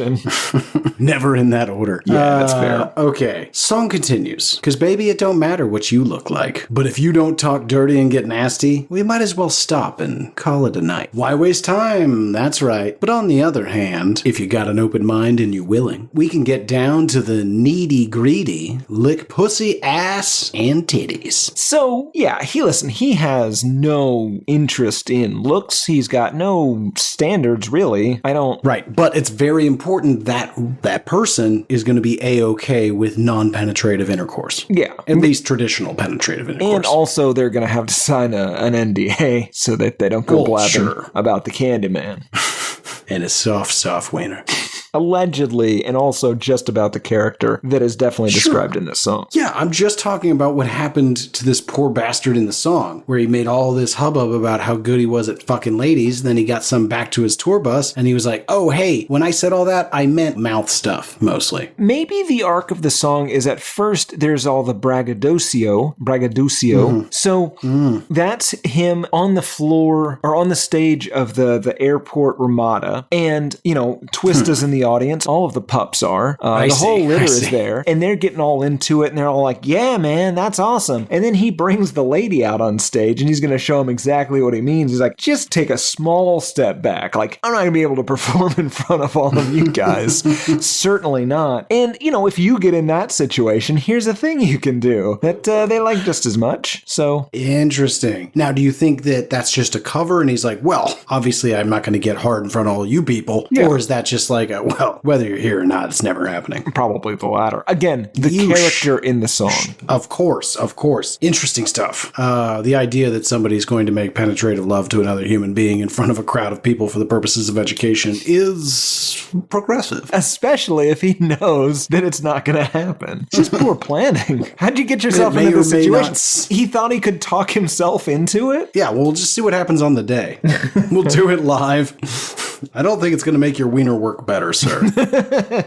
Never in that order. Yeah, that's fair. Okay. Song continues. Because, baby, it don't matter what you look like. But if you don't talk dirty and get nasty, we might as well stop and call it a night. Why waste time? That's right. But on the other hand, if you got an open mind and you're willing, we can get down to the needy greedy, lick pussy, ass, and titties. So, yeah, he has no interest in looks. He's got no standards, really. Right, but it's very important that that person is going to be A-okay with non-penetrative intercourse. Yeah. At least traditional penetrative intercourse. And also they're going to have to sign an NDA so that they don't go blabbing about the Candyman. And his soft wiener. Allegedly, and also just about the character that is definitely described in this song. Yeah, I'm just talking about what happened to this poor bastard in the song, where he made all this hubbub about how good he was at fucking ladies, then he got some back to his tour bus, and he was like, oh, hey, when I said all that, I meant mouth stuff, mostly. Maybe the arc of the song is at first there's all the braggadocio, so that's him on the floor, or on the stage of the airport Ramada, and, Twist is in the audience. All of the pups are. The whole litter is there, and they're getting all into it, and they're all like, yeah, man, that's awesome. And then he brings the lady out on stage, and he's going to show him exactly what he means. He's like, just take a small step back. Like, I'm not going to be able to perform in front of all of you guys. Certainly not. And, if you get in that situation, here's a thing you can do that they like just as much. So interesting. Now, do you think that that's just a cover? And he's like, well, obviously I'm not going to get hard in front of all you people. Yeah. Or is that just like well, whether you're here or not, it's never happening? Probably the latter. Again, the character in the song. Of course. Interesting stuff. The idea that somebody's going to make penetrative love to another human being in front of a crowd of people for the purposes of education is progressive. Especially if he knows that it's not going to happen. Just poor planning. How'd you get yourself into this situation? He thought he could talk himself into it? Yeah, we'll just see what happens on the day. We'll do it live. I don't think it's going to make your wiener work better, sir.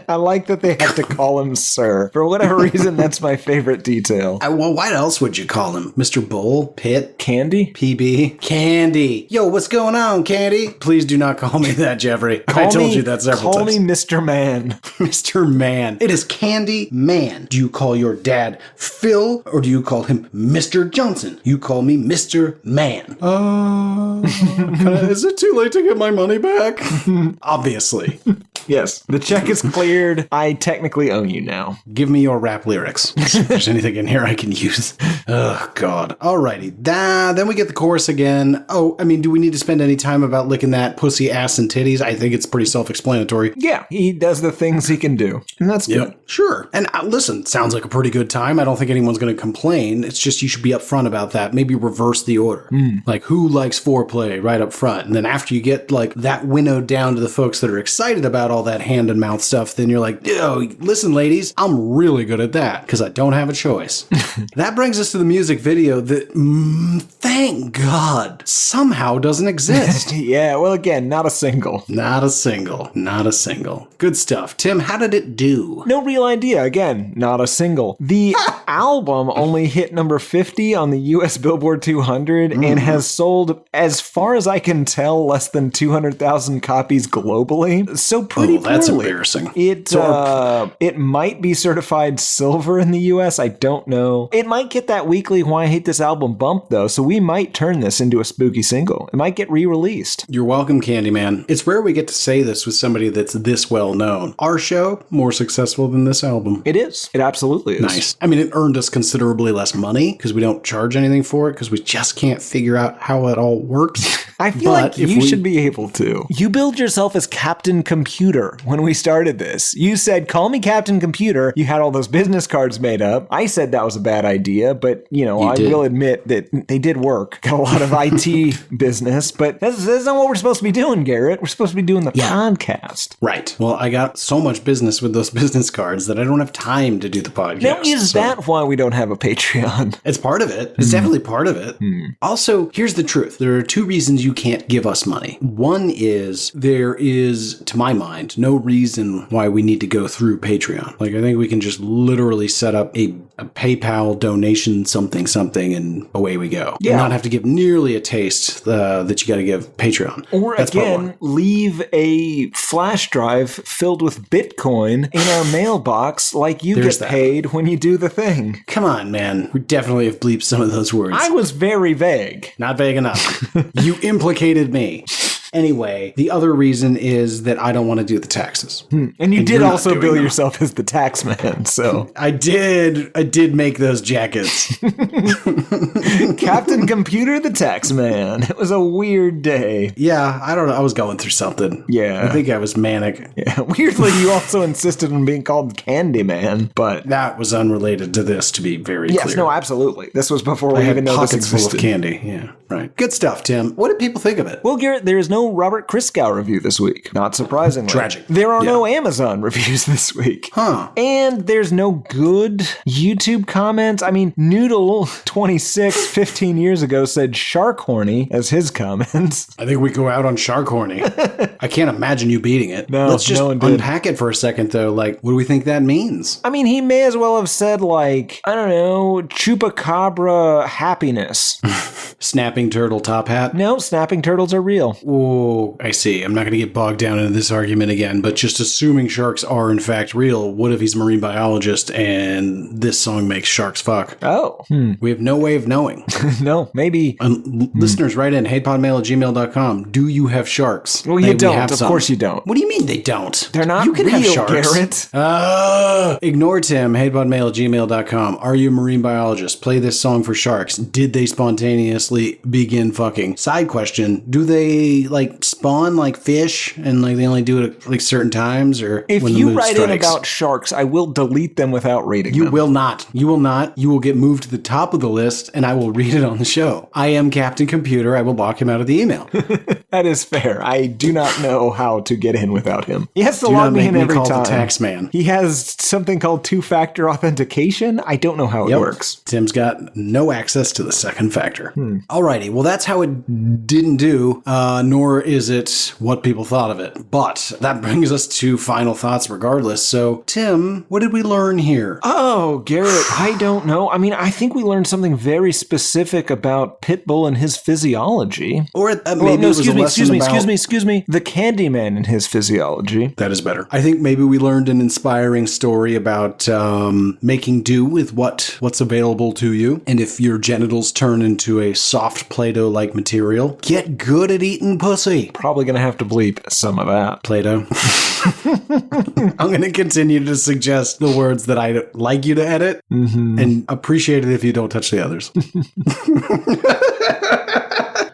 I like that they have to call him sir. For whatever reason, that's my favorite detail. Well, what else would you call him? Mr. Bull? Pitt? Candy? PB? Candy. Yo, what's going on, Candy? Please do not call me that, Jeffrey. I told you that several times. Call me Mr. Man. Mr. Man. It is Candy Man. Do you call your dad Phil, or do you call him Mr. Johnson? You call me Mr. Man. Is it too late to get my money back? Obviously. Yes. The check is cleared. I technically own you now. Give me your rap lyrics. If there's anything in here I can use. Oh, God. Alrighty. Then we get the chorus again. Oh, I mean, do we need to spend any time about licking that pussy, ass, and titties? I think it's pretty self-explanatory. Yeah. He does the things he can do. And that's good. Sure. And listen, sounds like a pretty good time. I don't think anyone's going to complain. It's just you should be upfront about that. Maybe reverse the order. Like, who likes foreplay right up front? And then after you get, like, that winnowed down to the folks that are excited about all that hand and mouth stuff, then you're like, yo, listen, ladies, I'm really good at that because I don't have a choice. That brings us to the music video that, thank God, somehow doesn't exist. Yeah, well, again, not a single. Not a single. Good stuff. Tim, how did it do? No real idea. Again, not a single. The album only hit number 50 on the US Billboard 200 and has sold, as far as I can tell, less than 200,000 copies globally. So pretty pretty poorly. That's embarrassing. It might be certified silver in the US. I don't know. It might get that weekly Why I Hate This Album bump, though, so we might turn this into a spooky single. It might get re-released. You're welcome, Candyman. It's rare we get to say this with somebody that's this well known. Our show, more successful than this album. It is. It absolutely is. Nice. I mean, it earned us considerably less money because we don't charge anything for it because we just can't figure out how it all works. I feel like you should be able to. You billed yourself as Captain Computer when we started this. You said, call me Captain Computer. You had all those business cards made up. I said that was a bad idea, but, I will admit that they did work. Got a lot of IT business, but that's not what we're supposed to be doing, Garrett. We're supposed to be doing the podcast. Right. Well, I got so much business with those business cards that I don't have time to do the podcast. Now, is that why we don't have a Patreon? It's part of it. It's definitely part of it. Also, here's the truth. There are two reasons you can't give us money. One is there is, to my mind, no reason why we need to go through Patreon. Like, I think we can just literally set up a PayPal donation something and away we go. Yeah. And not have to give nearly a taste that you got to give Patreon. Or that's again, leave a flash drive filled with Bitcoin in our mailbox like you get paid when you do the thing. Come on, man. We definitely have bleeped some of those words. I was very vague. Not vague enough. You implicated me. Anyway, the other reason is that I don't want to do the taxes. And you did also bill yourself as the tax man, so. I did make those jackets. Captain Computer, the tax man. It was a weird day. Yeah, I don't know. I was going through something. Yeah. I think I was manic. Yeah. Weirdly, you also insisted on being called Candyman, but. That was unrelated to this, to be very clear. Yes, no, absolutely. This was before we even know this existed. Full of candy. Yeah, right. Good stuff, Tim. What did people think of it? Well, Garrett, there is no Robert Christgau review this week. Not surprisingly. Tragic. There are no Amazon reviews this week. Huh. And there's no good YouTube comments. I mean, Noodle26 15 years ago said shark horny as his comments. I think we go out on shark horny. I can't imagine you beating it. No, let's just unpack it for a second, though. Like, what do we think that means? I mean, he may as well have said, like, I don't know, chupacabra happiness. Snapping turtle top hat? No, snapping turtles are real. Oh, I see. I'm not going to get bogged down into this argument again, but just assuming sharks are in fact real, what if he's a marine biologist and this song makes sharks fuck? Oh. We have no way of knowing. No, maybe. Listeners, write in hatePodMail@gmail.com. Do you have sharks? Well, you don't. Of course you don't. What do you mean they don't? They're not You can real, have sharks. Garrett. Ignore Tim, hatePodMail@gmail.com. Are you a marine biologist? Play this song for sharks. Did they spontaneously begin fucking? Side question, do they like spawn like fish and like they only do it at like certain times, or if when the you mood write strikes? in about sharks, I will delete them without rating them. You will not. You will not. You will get moved to the top of the list and I will read it on the show. I am Captain Computer. I will block him out of the email. That is fair. I do not know how to get in without him. He has to do log me in every call time. The tax man. He has something called two-factor authentication. I don't know how it works. Tim's got no access to the second factor. Alrighty. Well, that's how it didn't do, nor is it what people thought of it. But that brings us to final thoughts regardless. So, Tim, what did we learn here? Oh, Garrett, I don't know. I mean, I think we learned something very specific about Pitbull and his physiology. Or maybe excuse me. The Candyman and his physiology. That is better. I think maybe we learned an inspiring story about making do with what's available to you. And if your genitals turn into a soft Play-Doh-like material, get good at eating pussy. Probably going to have to bleep some of that. Play-Doh. I'm going to continue to suggest the words that I'd like you to edit and appreciate it if you don't touch the others.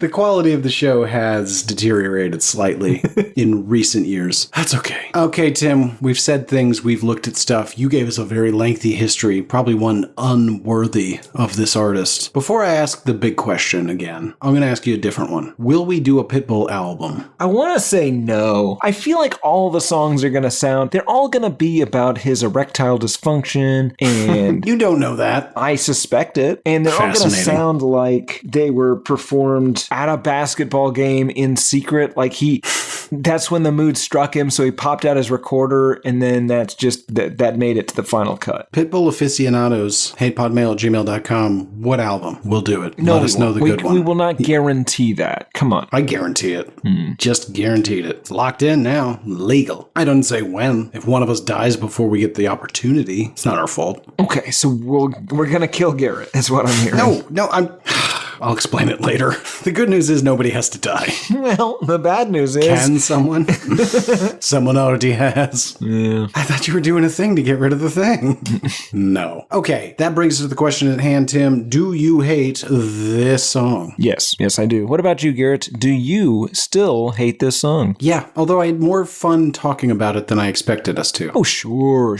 The quality of the show has deteriorated slightly in recent years. That's okay. Okay, Tim, we've said things, we've looked at stuff. You gave us a very lengthy history, probably one unworthy of this artist. Before I ask the big question again, I'm going to ask you a different one. Will we do a Pitbull album? I want to say no. I feel like all the songs are going to sound, they're all going to be about his erectile dysfunction and... You don't know that. I suspect it. And they're all going to sound like they were performed Garrett at a basketball game in secret. Like that's when the mood struck him. So he popped out his recorder, and then that made it to the final cut. Pitbull aficionados, hatePodMail@gmail.com. What album? We'll do it. Let us know the good one. We will not guarantee that. Come on. I guarantee it. Just guaranteed it. It's locked in now. Legal. I don't say when. If one of us dies before we get the opportunity, it's not our fault. Okay, so we're going to kill Garrett. That's what I'm hearing. No, I'll explain it later. The good news is nobody has to die. Well, the bad news is... Can someone? Someone already has. Yeah. I thought you were doing a thing to get rid of the thing. No. Okay, that brings us to the question at hand, Tim. Do you hate this song? Yes, I do. What about you, Garrett? Do you still hate this song? Yeah, although I had more fun talking about it than I expected us to. Oh, sure.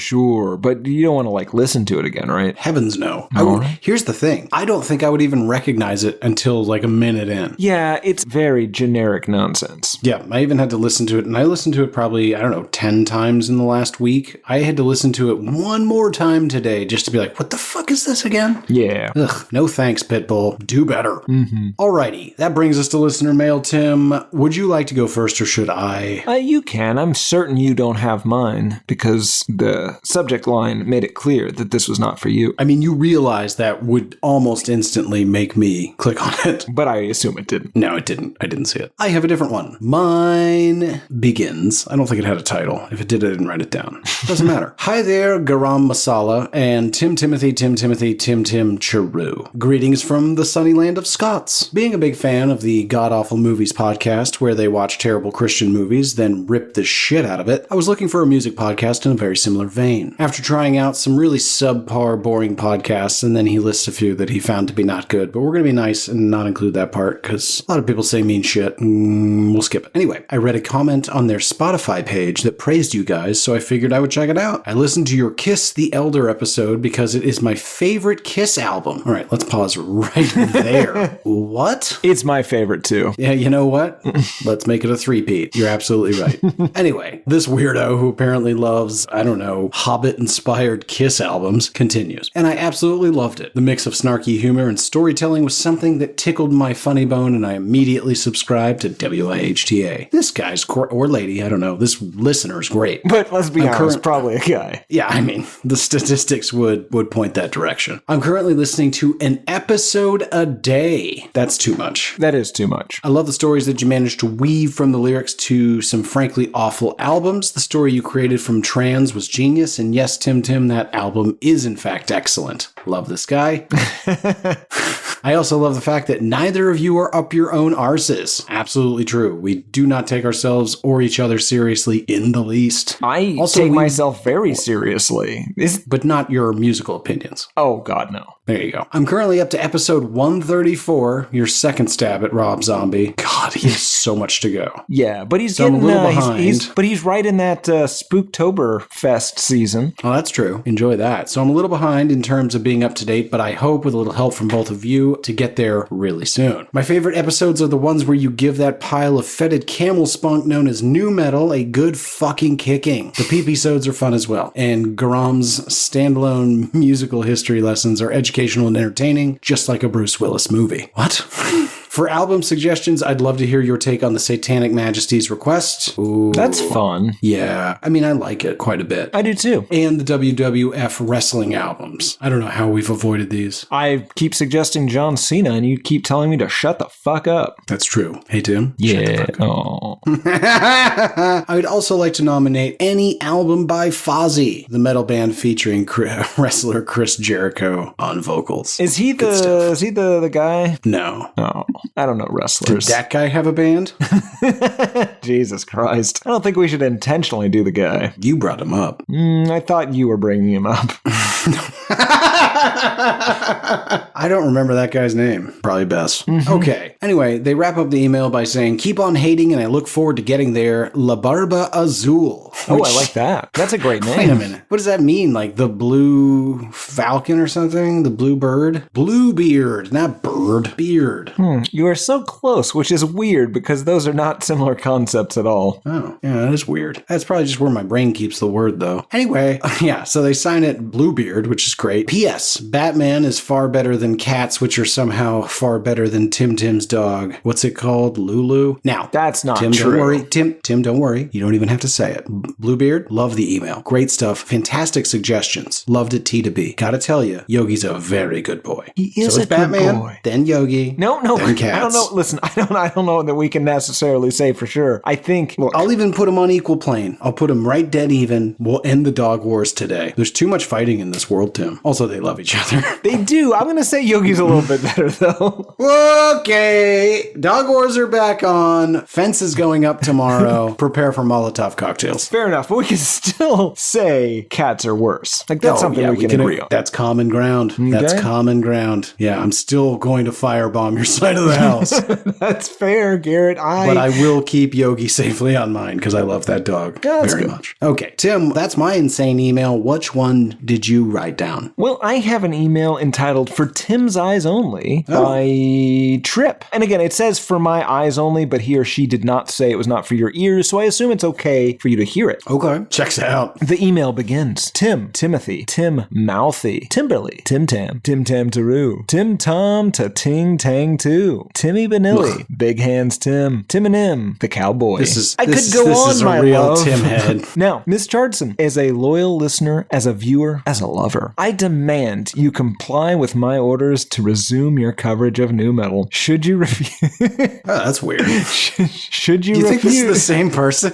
But you don't want to, listen to it again, right? Heavens no. Right. Here's the thing. I don't think I would even recognize it until a minute in. Yeah, it's very generic nonsense. Yeah, I even had to listen to it, and I listened to it probably, 10 times in the last week. I had to listen to it one more time today just to be like, what the fuck is this again? Yeah. Ugh, no thanks, Pitbull. Do better. Mm-hmm. Alrighty, that brings us to listener mail, Tim. Would you like to go first, or should I? You can. I'm certain you don't have mine, because the subject line made it clear that this was not for you. I mean, you realize that would almost instantly make me click on it. But I assume it didn't. No, it didn't. I didn't see it. I have a different one. Mine begins. I don't think it had a title. If it did, I didn't write it down. Doesn't matter. Hi there, Garam Masala and Tim Chiru. Greetings from the sunny land of Scots. Being a big fan of the God Awful Movies podcast, where they watch terrible Christian movies, then rip the shit out of it, I was looking for a music podcast in a very similar vein. After trying out some really subpar, boring podcasts, and then he lists a few that he found to be not good, but we're going to be nice and not include that part, because a lot of people say mean shit, and we'll skip it. Anyway, I read a comment on their Spotify page that praised you guys, so I figured I would check it out. I listened to your Kiss the Elder episode because it is my favorite Kiss album. All right, let's pause right there. What? It's my favorite too. Yeah, you know what? Let's make it a three-peat. You're absolutely right. Anyway, this weirdo who apparently loves, Hobbit-inspired Kiss albums continues. And I absolutely loved it. The mix of snarky humor and storytelling was something that tickled my funny bone, and I immediately subscribed to WIHTA. This guy's, or lady, I don't know, this listener's great. But let's be honest, probably a guy. Yeah, I mean, the statistics would point that direction. I'm currently listening to an episode a day. That's too much. That is too much. I love the stories that you managed to weave from the lyrics to some frankly awful albums. The story you created from Trans was genius, and yes, Tim, that album is in fact excellent. Love this guy. I also love the fact that neither of you are up your own arses. Absolutely true. We do not take ourselves or each other seriously in the least. I take myself very seriously. But not your musical opinions. Oh, God, no. There you go. I'm currently up to episode 134, your second stab at Rob Zombie. God, he has so much to go. Yeah, but he's so getting I'm a little behind. But he's right in that Spooktober Fest season. Oh, that's true. Enjoy that. So I'm a little behind in terms of being up to date, but I hope with a little help from both of you to get there really soon. My favorite episodes are the ones where you give that pile of fetid camel spunk known as nu metal a good fucking kicking. The Prepisodes are fun as well. And Garam's standalone musical history lessons are educational and entertaining, just like a Bruce Willis movie. What? For album suggestions, I'd love to hear your take on the Satanic Majesty's request. Ooh. That's fun. Yeah. I mean, I like it quite a bit. I do too. And the WWF wrestling albums. I don't know how we've avoided these. I keep suggesting John Cena, and you keep telling me to shut the fuck up. That's true. Hey, Tim? Yeah. Oh. I would also like to nominate any album by Fozzy, the metal band featuring wrestler Chris Jericho on vocals. Is he the guy? No. Oh. I don't know wrestlers. Did that guy have a band? Jesus Christ. I don't think we should intentionally do the guy. You brought him up. I thought you were bringing him up. I don't remember that guy's name. Probably best. Mm-hmm. Okay. Anyway, they wrap up the email by saying, keep on hating and I look forward to getting there. La Barba Azul. Oh, I like that. That's a great name. Wait a minute. What does that mean? Like the blue falcon or something? The blue bird? Bluebeard, not bird. Beard. You are so close, which is weird because those are not similar concepts at all. Oh, yeah, that is weird. That's probably just where my brain keeps the word, though. Anyway, yeah, so they sign it Bluebeard, which is great. P.S. Yes, Batman is far better than cats, which are somehow far better than Tim Tim's dog. What's it called? Lulu? Now, That's not Tim, true. don't worry. Tim, don't worry. You don't even have to say it. Bluebeard, love the email. Great stuff. Fantastic suggestions. Loved it T to B. Gotta tell you, Yogi's a very good boy. He is so a it's good Batman, boy. then Yogi, No, then cats. I don't know. Listen, I don't know that we can necessarily say for sure. I think, look, I'll even put them on equal plane. I'll put them right dead even. We'll end the dog wars today. There's too much fighting in this world, Tim. Also, they love each other. they do. I'm going to say Yogi's a little bit better, though. Okay. Dog wars are back on. Fence is going up tomorrow. Prepare for Molotov cocktails. Fair enough, but we can still say cats are worse. Like, that's something we can agree on. That's common ground. That's common ground. Yeah, I'm still going to firebomb your side of the house. That's fair, Garrett. But I will keep Yogi safely on mine because I love that dog very much. Okay, Tim, that's my insane email. Which one did you write down? Well, I have an email entitled For Tim's Eyes Only by Trip. And again, it says for my eyes only, but he or she did not say it was not for your ears, so I assume it's okay for you to hear it. Okay, checks out. The email begins. Tim, Timothy, Tim Mouthy, Timberly, Tim Tam, Tim Tam Taroo, Tim Tom to Ting Tang Too, Timmy Benilli, Big Hands Tim, Tim and M, the cowboy. I could go on, my real love. Tim head. Now, Miss Chardson, as a loyal listener, as a viewer, as a lover, I demand you comply with my orders to resume your coverage of new metal. Should you refuse? Oh, that's weird. Should you You refuse? think this is the same person?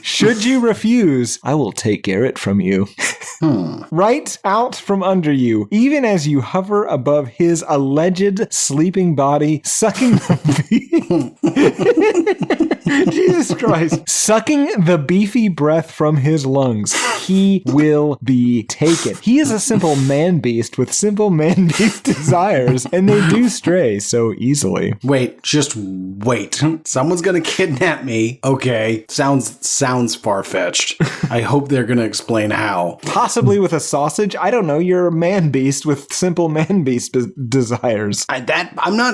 Should you refuse, I will take Garrett from you. Right out from under you, even as you hover above his alleged sleeping body, sucking the Jesus Christ. Sucking the beefy breath from his lungs. He will be taken. He is a simple man beast with simple man beast desires, and they do stray so easily. Wait, just wait. Someone's gonna kidnap me. Okay, sounds far-fetched. I hope they're gonna explain how. Possibly with a sausage? I don't know. You're a man beast with simple man beast desires.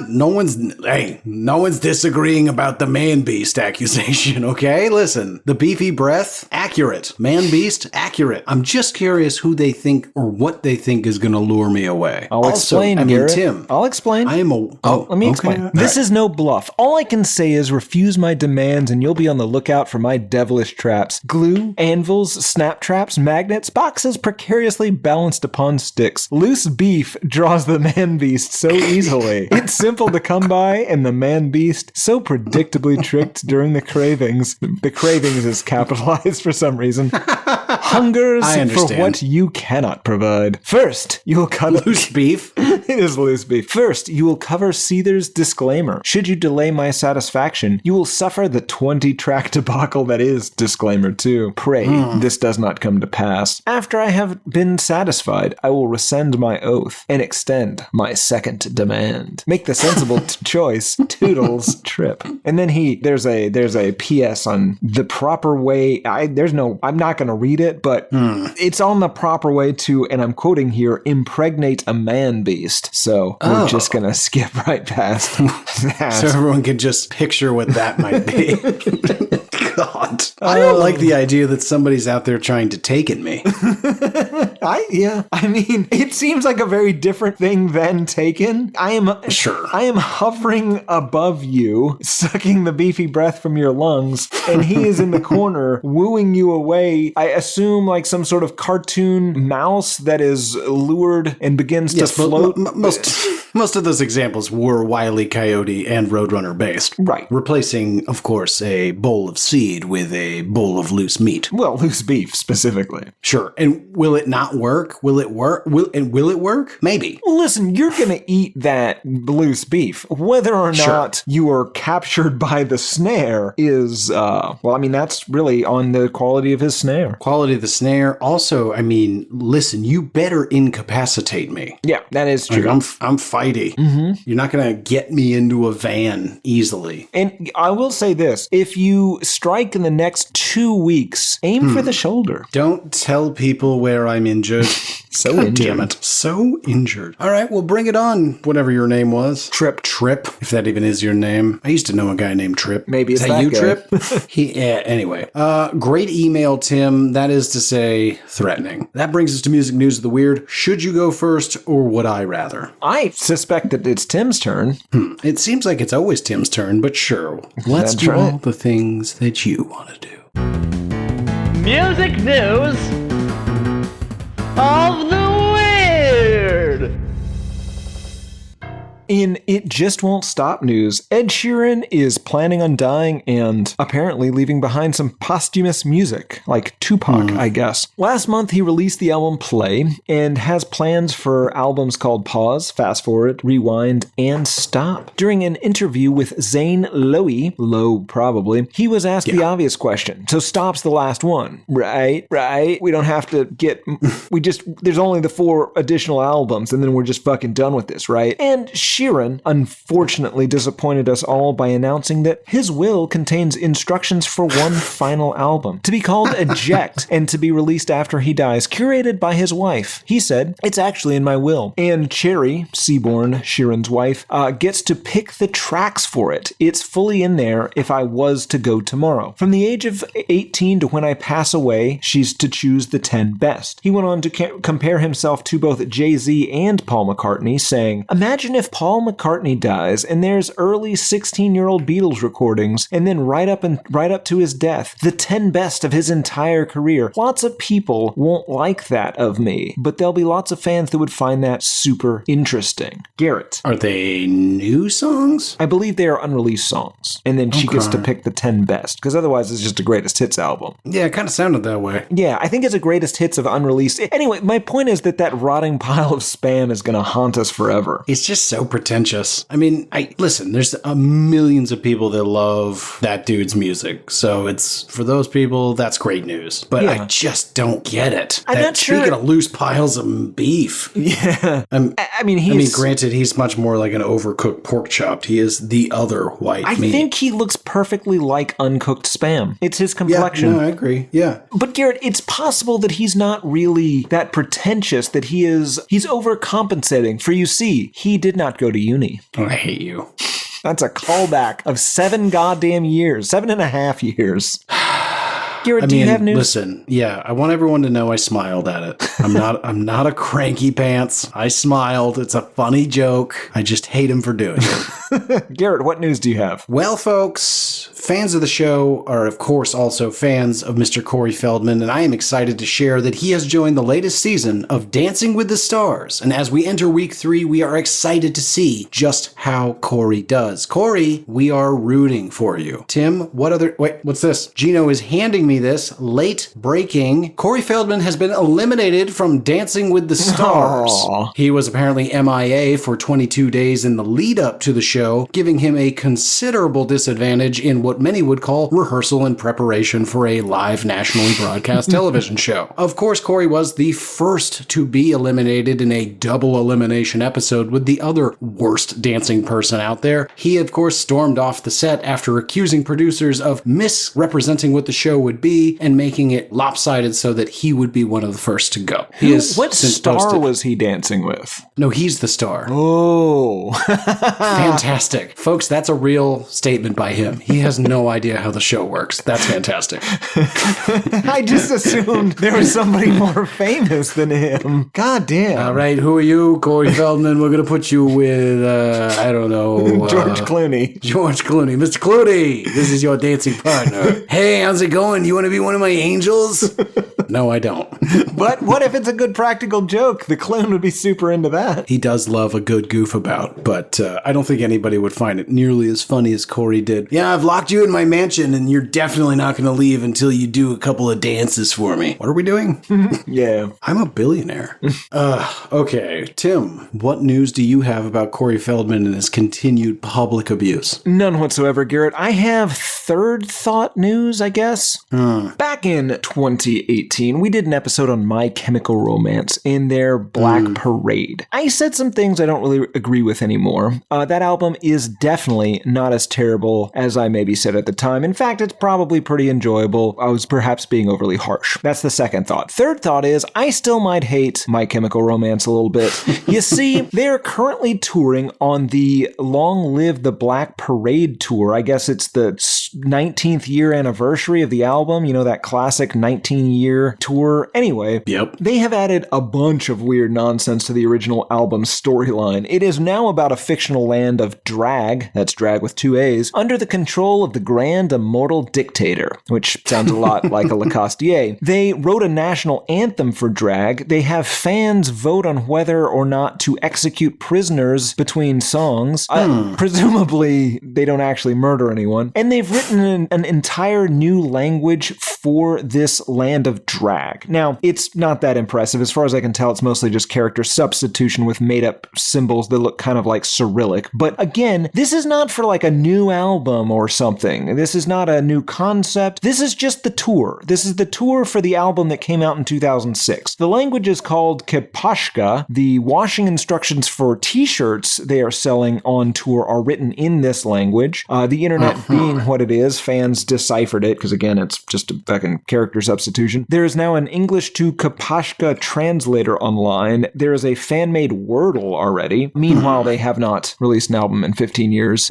No one's disagreeing about the man beast accusation, okay? Listen, the beefy breath, accurate. Man beast, accurate. I'm just curious who they think or what they think is gonna lure me away. I'll explain, Garrett. Tim. I'll explain. Let me explain. This is no bluff. All I can say is refuse my demands and you'll be on the lookout for my devilish traps. Glue, anvils, snap traps, magnets, boxes precariously balanced upon sticks. Loose beef draws the man beast so easily. It's simple to come by and the man beast so predictably tricked during the cravings. The cravings is capitalized for some reason. Hungers for what you cannot provide. First, you will cut loose beef. It is loose beef. First, you will cover Seether's disclaimer. Should you delay my satisfaction, you will suffer the 20-track debacle that is disclaimer 2. Pray this does not come to pass. After I have been satisfied, I will rescind my oath and extend my second demand. Make the sensible choice. Toodles, Trip. And then there's a PS on the proper way. I'm not going to read it, but it's on the proper way to, and I'm quoting here, impregnate a man beast. So we're just going to skip right past that. So everyone can just picture what that might be. God. I don't like the idea that somebody's out there trying to take at me. I mean, it seems like a very different thing than taken. I am hovering above you, sucking the beefy breath from your lungs, and he is in the corner wooing you away. I assume like some sort of cartoon mouse that is lured and begins to float. Most of those examples were Wile E. Coyote and Roadrunner based. Right. Replacing, of course, a bowl of seed with a bowl of loose meat. Well, loose beef specifically. Sure. And will it not work? Will it work? Will it work? Maybe. Well, listen, you're going to eat that loose beef. Whether or not you are captured by the snare is, that's really on the quality of his snare. Quality of the snare. Also, listen, you better incapacitate me. Yeah, that is true. Like, I'm fighting flighty. You're not going to get me into a van easily. And I will say this, if you strike in the next 2 weeks, aim for the shoulder. Don't tell people where I'm injured. So God injured. damn it. So injured. All right, well, bring it on, whatever your name was. Trip. If that even is your name. I used to know a guy named Trip. Maybe it's is that that you, guy. Trip? Anyway. Great email, Tim. That is to say, threatening. That brings us to music news of the weird. Should you go first, or would I rather? I suspect that it's Tim's turn. It seems like it's always Tim's turn, but sure. Let's That's do right. all the things that you want to do. Music news of the weird. In It Just Won't Stop news, Ed Sheeran is planning on dying and apparently leaving behind some posthumous music, like Tupac, I guess. Last month, he released the album Play and has plans for albums called Pause, Fast Forward, Rewind, and Stop. During an interview with Zane Lowe probably, he was asked the obvious question. So Stop's the last one, right? We don't have to get, there's only the 4 additional albums and then we're just fucking done with this, right? And Sheeran unfortunately disappointed us all by announcing that his will contains instructions for one final album, to be called Eject and to be released after he dies, curated by his wife. He said, "It's actually in my will." And Cherry, Seaborn, Sheeran's wife, gets to pick the tracks for it. It's fully in there if I was to go tomorrow. From the age of 18 to when I pass away, she's to choose the 10 best. He went on to compare himself to both Jay-Z and Paul McCartney, saying, "Imagine if Paul McCartney dies and there's early 16-year-old Beatles recordings and then right up to his death, the 10 best of his entire career. Lots of people won't like that of me, but there'll be lots of fans that would find that super interesting." Garrett. Are they new songs? I believe they are unreleased songs. And then she gets to pick the 10 best, because otherwise it's just a greatest hits album. Yeah, it kind of sounded that way. Yeah, I think it's a greatest hits of unreleased. Anyway, my point is that rotting pile of spam is going to haunt us forever. It's just so pretentious. I mean, listen, there's millions of people that love that dude's music. So it's, for those people, that's great news. But I just don't get it. I'm not sure. Speaking of loose piles of beef. Yeah. I mean, granted, he's much more like an overcooked pork chop. He is the other white meat. I think he looks perfectly like uncooked spam. It's his complexion. Yeah, no, I agree. Yeah. But Garrett, it's possible that he's not really that pretentious, that he's overcompensating. For you see, he did not go to uni. Oh, I hate you. That's a callback of 7 goddamn years, 7.5 years. Garrett, do you have news? Listen, yeah, I want everyone to know I smiled at it. I'm not a cranky pants. I smiled. It's a funny joke. I just hate him for doing it. Garrett, what news do you have? Well, folks, fans of the show are, of course, also fans of Mr. Corey Feldman, and I am excited to share that he has joined the latest season of Dancing with the Stars. And as we enter week 3, we are excited to see just how Corey does. Corey, we are rooting for you. Tim, what's this? Gino is handing me this late breaking. Corey Feldman has been eliminated from Dancing with the Stars. Aww. He was apparently MIA for 22 days in the lead up to the show, giving him a considerable disadvantage in what many would call rehearsal and preparation for a live nationally broadcast television show. Of course, Corey was the first to be eliminated in a double elimination episode with the other worst dancing person out there. He, of course, stormed off the set after accusing producers of misrepresenting what the show would be and making it lopsided so that he would be one of the first to go. What star was he dancing with? No, he's the star. Oh. Fantastic. Folks, that's a real statement by him. He has no idea how the show works. That's fantastic. I just assumed there was somebody more famous than him. God damn. All right, who are you? Corey Feldman. We're going to put you with, I don't know. George Clooney. George Clooney. Mr. Clooney, this is your dancing partner. Hey, how's it going? You want to be one of my angels? No, I don't. But what if it's a good practical joke? The clown would be super into that. He does love a good goof about, but I don't think anybody would find it nearly as funny as Corey did. Yeah, I've locked you in my mansion, and you're definitely not going to leave until you do a couple of dances for me. What are we doing? Yeah. I'm a billionaire. Okay, Tim, what news do you have about Corey Feldman and his continued public abuse? None whatsoever, Garrett. I have third thought news, I guess. Back in 2018, 2018, we did an episode on My Chemical Romance in their Black Parade. I said some things I don't really agree with anymore. That album is definitely not as terrible as I maybe said at the time. In fact, it's probably pretty enjoyable. I was perhaps being overly harsh. That's the second thought. Third thought is, I still might hate My Chemical Romance a little bit. You see, they're currently touring on the Long Live the Black Parade tour. I guess it's the 19th year anniversary of the album, you know, that classic 19-year tour. Anyway, they have added a bunch of weird nonsense to the original album's storyline. It is now about a fictional land of drag, that's drag with 2 A's, under the control of the Grand Immortal Dictator, which sounds a lot like a Lacostier. They wrote a national anthem for drag. They have fans vote on whether or not to execute prisoners between songs. Presumably, they don't actually murder anyone. And they've written an entire new language for this land of drag. Now, it's not that impressive. As far as I can tell, it's mostly just character substitution with made-up symbols that look kind of like Cyrillic. But again, this is not for like a new album or something. This is not a new concept. This is just the tour. This is the tour for the album that came out in 2006. The language is called Kipashka. The washing instructions for t-shirts they are selling on tour are written in this language. The internet being what it is, fans deciphered it, because again, it's just a fucking character substitution. There is now an English to Kipashka translator online. There is a fan-made Wordle already. Meanwhile, they have not released an album in 15 years.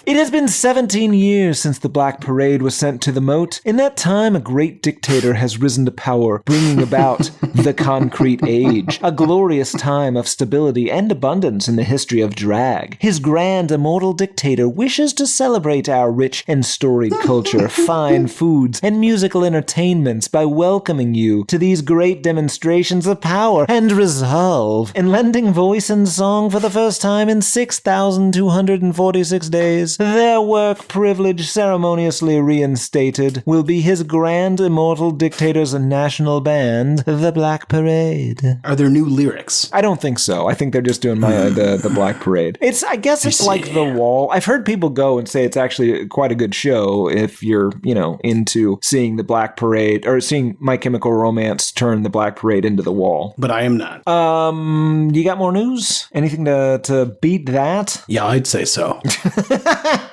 It has been 17 years since the Black Parade was sent to the moat. In that time, a great dictator has risen to power, bringing about the concrete age, a glorious time of stability and abundance in the history of drag. His grand immortal dictator wishes to celebrate our rich and storied culture, fine foods, and musical entertainments by welcoming you to these great demonstrations of power and resolve, and lending voice and song for the first time in 6,246 days. Their work privilege ceremoniously reinstated will be his grand immortal dictator's national band, the Black Parade. Are there new lyrics? I don't think so. I think they're just doing the Black Parade. I guess it's like The Wall. I've heard people go and say it's actually quite a good show if you're, into seeing the Black Parade or seeing My Chemical Romance turn the Black Parade into The Wall. But I am not. You got more news? Anything to beat that? Yeah, I'd say so.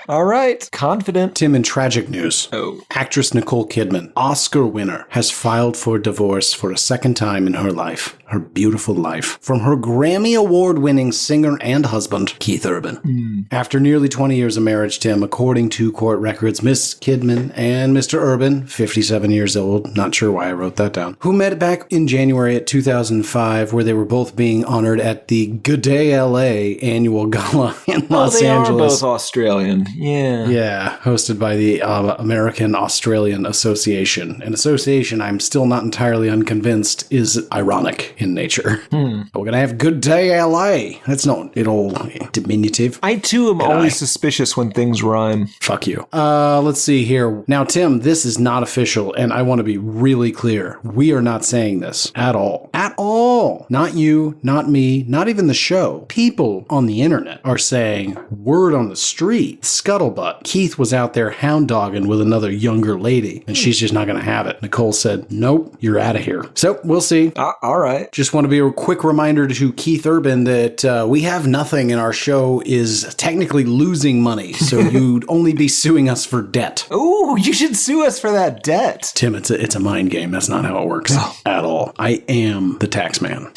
All right. Confident. Tim, in tragic news. Actress Nicole Kidman, Oscar winner, has filed for divorce for a second time in her life. Her beautiful life. From her Grammy Award-winning singer and husband, Keith Urban. After nearly 20 years of marriage, Tim, according to court records, Miss Kidman and Mr. Urban, 57 years old, not sure why I wrote that down, who met back in January at 2005, where they were both being honored at the Good Day LA annual gala in Los Angeles. They are both Australian. Yeah. Yeah, hosted by the American Australian Association. An association I'm still not entirely unconvinced is ironic in nature. We're gonna have Good Day LA. That's not an old diminutive. I too am always suspicious when things rhyme. Fuck you. Let's see here. Now, Tim, this is not official, and I want to be really clear. We are not saying this at all. At all. Not you, not me, not even the show. People on the internet are saying, word on the street, scuttlebutt. Keith was out there hound dogging with another younger lady, and she's just not gonna have it. Nicole said, nope, you're out of here. So, we'll see. All right. Just want to be a quick reminder to Keith Urban that we have nothing and our show is technically losing money, so you'd only be suing us for debt. Ooh, you should sue us for that debt. Tim, it's a mind game. That's not how it works at all. I am the tax man.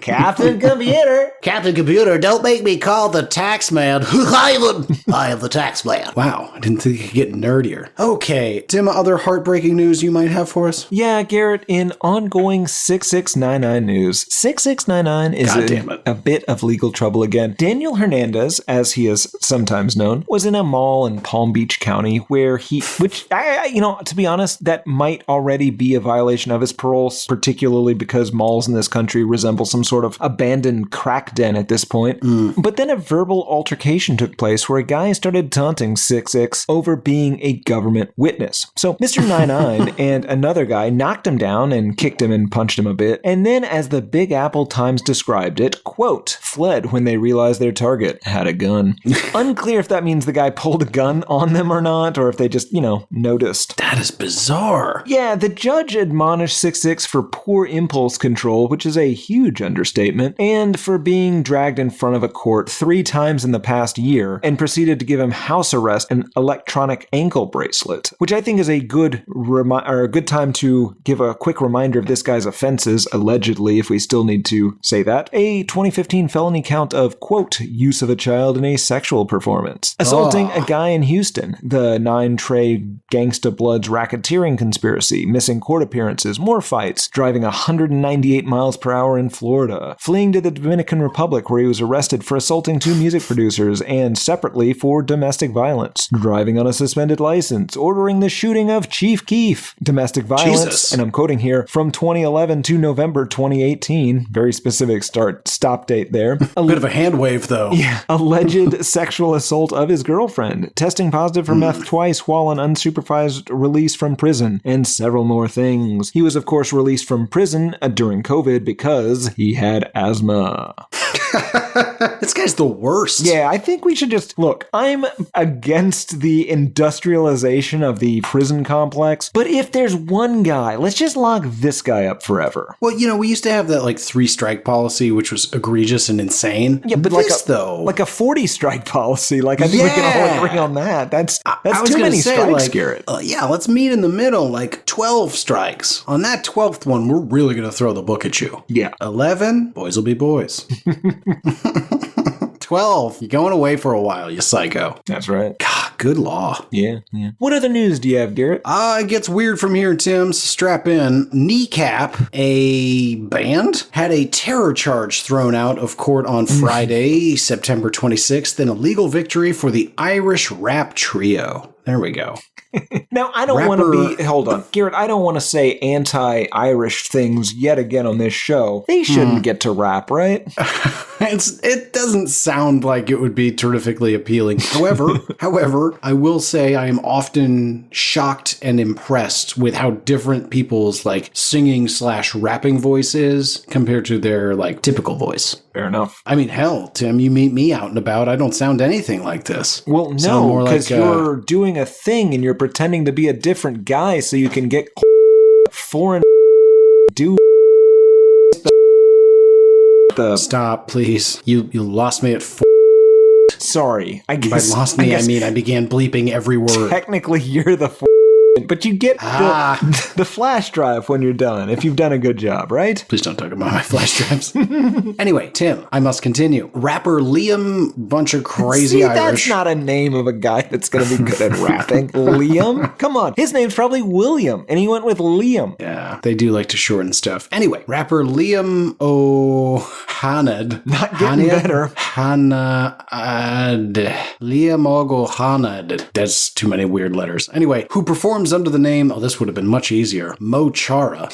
Captain Computer. Captain Computer, don't make me call the tax man. I am the tax man. Wow, I didn't think you could get nerdier. Okay, Tim, other heartbreaking news you might have for us? Yeah, Garrett, in ongoing 6699 news, 6699 is in a bit of legal trouble again. Daniel Hernandez, as he is sometimes known, was in a mall in Palm Beach County where to be honest, that might already be a violation of his parole, particularly particularly because malls in this country resemble some sort of abandoned crack den at this point. But then a verbal altercation took place where a guy started taunting 6'6" over being a government witness. So Mr. 99 and another guy knocked him down and kicked him and punched him a bit, and then, as the Big Apple Times described it, quote, fled when they realized their target had a gun. Unclear if that means the guy pulled a gun on them or not, or if they just, noticed. That is bizarre. Yeah, the judge admonished 6'6" for poor impulse control, which is a huge understatement, and for being dragged in front of a court 3 times in the past year, and proceeded to give him house arrest and electronic ankle bracelet, which I think is a good time to give a quick reminder of this guy's offenses, allegedly, if we still need to say that. A 2015 felony count of, quote, use of a child in a sexual performance. Assaulting a guy in Houston. The 9 Trey Gangsta Bloods racketeering conspiracy. Missing court appearances. More fights. Driving 198 miles per hour in Florida. Fleeing to the Dominican Republic where he was arrested for assaulting 2 music producers and separately for domestic violence. Driving on a suspended license. Ordering the shooting of Chief Keef. Domestic violence. Jesus. And I'm quoting here, from 2011 to November 2018. Very specific stop date there. A bit of a hand wave, though. Yeah. Alleged sexual assault of his girlfriend. Testing positive for meth twice while on unsupervised release from prison. And several more things. He was, of course, released from prison during COVID because he had asthma. This guy's the worst. Yeah, I think we should just... Look, I'm against the industrialization of the prison complex, but if there's one guy, let's just lock this guy up forever. Well, we used to have that 3-strike policy, which was egregious and insane. Yeah, but like a 40-strike policy. I think we can all agree on that. That's too many strikes, Garrett. Let's meet in the middle, 12 strikes. On that 12th one, we're really going to throw the book at you. Yeah. 11, boys will be boys. 12, you're going away for a while, you psycho. That's right. God, good law. Yeah. What other news do you have, Garrett? It gets weird from here, Tim, so strap in. Kneecap, a band, had a terror charge thrown out of court on Friday, September 26th, in a legal victory for the Irish rap trio. There we go. Now, I don't want to be... Hold on. Garrett, I don't want to say anti-Irish things yet again on this show. They shouldn't get to rap, right? It doesn't sound like it would be terrifically appealing. However, I will say I am often shocked and impressed with how different people's singing/rapping voice is compared to their typical voice. Fair enough. I mean, hell, Tim, you meet me out and about. I don't sound anything like this. Well, no, because you're doing a thing and you're pretending to be a different guy so you can get foreign do the... Stop, please. You lost me at 4. Sorry. I guess... By lost me, I mean I began bleeping every word. Technically, you're the but you get the flash drive when you're done, if you've done a good job, right? Please don't talk about my flash drives. Anyway, Tim, I must continue. Rapper Liam, bunch of crazy Irish. That's not a name of a guy that's going to be good at rapping. Liam? Come on. His name's probably William, and he went with Liam. Yeah, they do like to shorten stuff. Anyway, rapper Liam O'Hanad. Not getting better. Liam O'Hanad. That's too many weird letters. Anyway, who performs under the name, this would have been much easier, Mo Chara,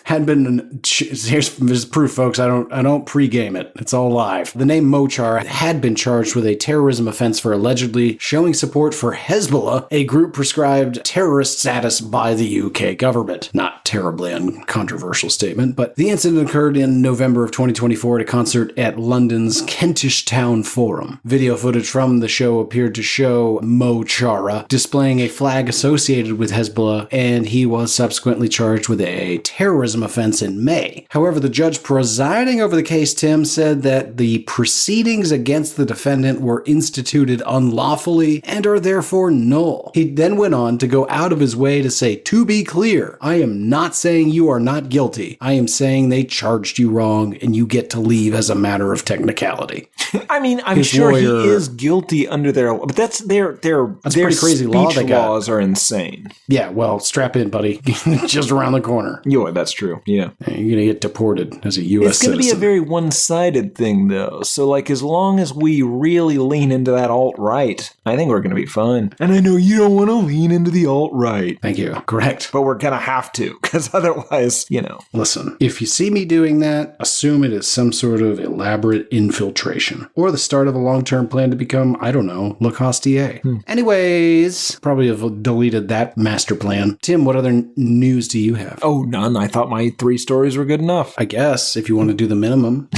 had been, here's proof, folks, I don't pregame it, it's all live. The name Mo Chara had been charged with a terrorism offense for allegedly showing support for Hezbollah, a group prescribed terrorist status by the UK government. Not terribly uncontroversial statement, but the incident occurred in November of 2024 at a concert at London's Kentish Town Forum. Video footage from the show appeared to show Mo Chara displaying a flag associated with Hezbollah, and he was subsequently charged with a terrorism offense in May. However, the judge presiding over the case, Tim, said that the proceedings against the defendant were instituted unlawfully and are therefore null. He then went on to go out of his way to say, to be clear, I am not saying you are not guilty. I am saying they charged you wrong and you get to leave as a matter of technicality. I mean, I'm sure he is guilty under their, but that's their pretty crazy law they got. Laws are insane. Yeah, well, strap in, buddy. Just around the corner. Yeah, that's true. Yeah. You're going to get deported as a U.S. citizen. It's going to be a very one-sided thing, though. So, as long as we really lean into that alt-right, I think we're going to be fine. And I know you don't want to lean into the alt-right. Thank you. Correct. But we're going to have to. because otherwise, Listen, if you see me doing that, assume it is some sort of elaborate infiltration or the start of a long-term plan to become, I don't know, Le Costier. Anyways, probably have deleted that master plan. Tim, what other news do you have? Oh, none. I thought my 3 stories were good enough. I guess, if you want to do the minimum.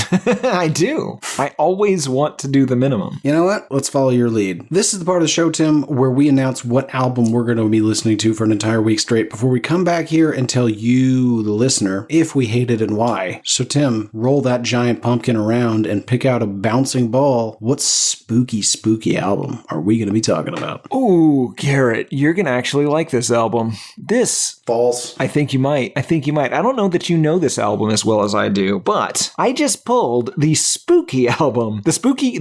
I do. I always want to do the minimum. You know what? Let's follow your lead. This is the part of the show, Tim, where we announce what album we're going to be listening to for an entire week straight before we come back here and tell you, the listener, if we hate it and why. So, Tim, roll that giant pumpkin around and pick out a bouncing ball. What spooky album are we going to be talking about? Ooh, Garrett, you're going to actually like this album. This... False. I think you might. I don't know that you know this album as well as I do, but I just pulled the spooky album. The spooky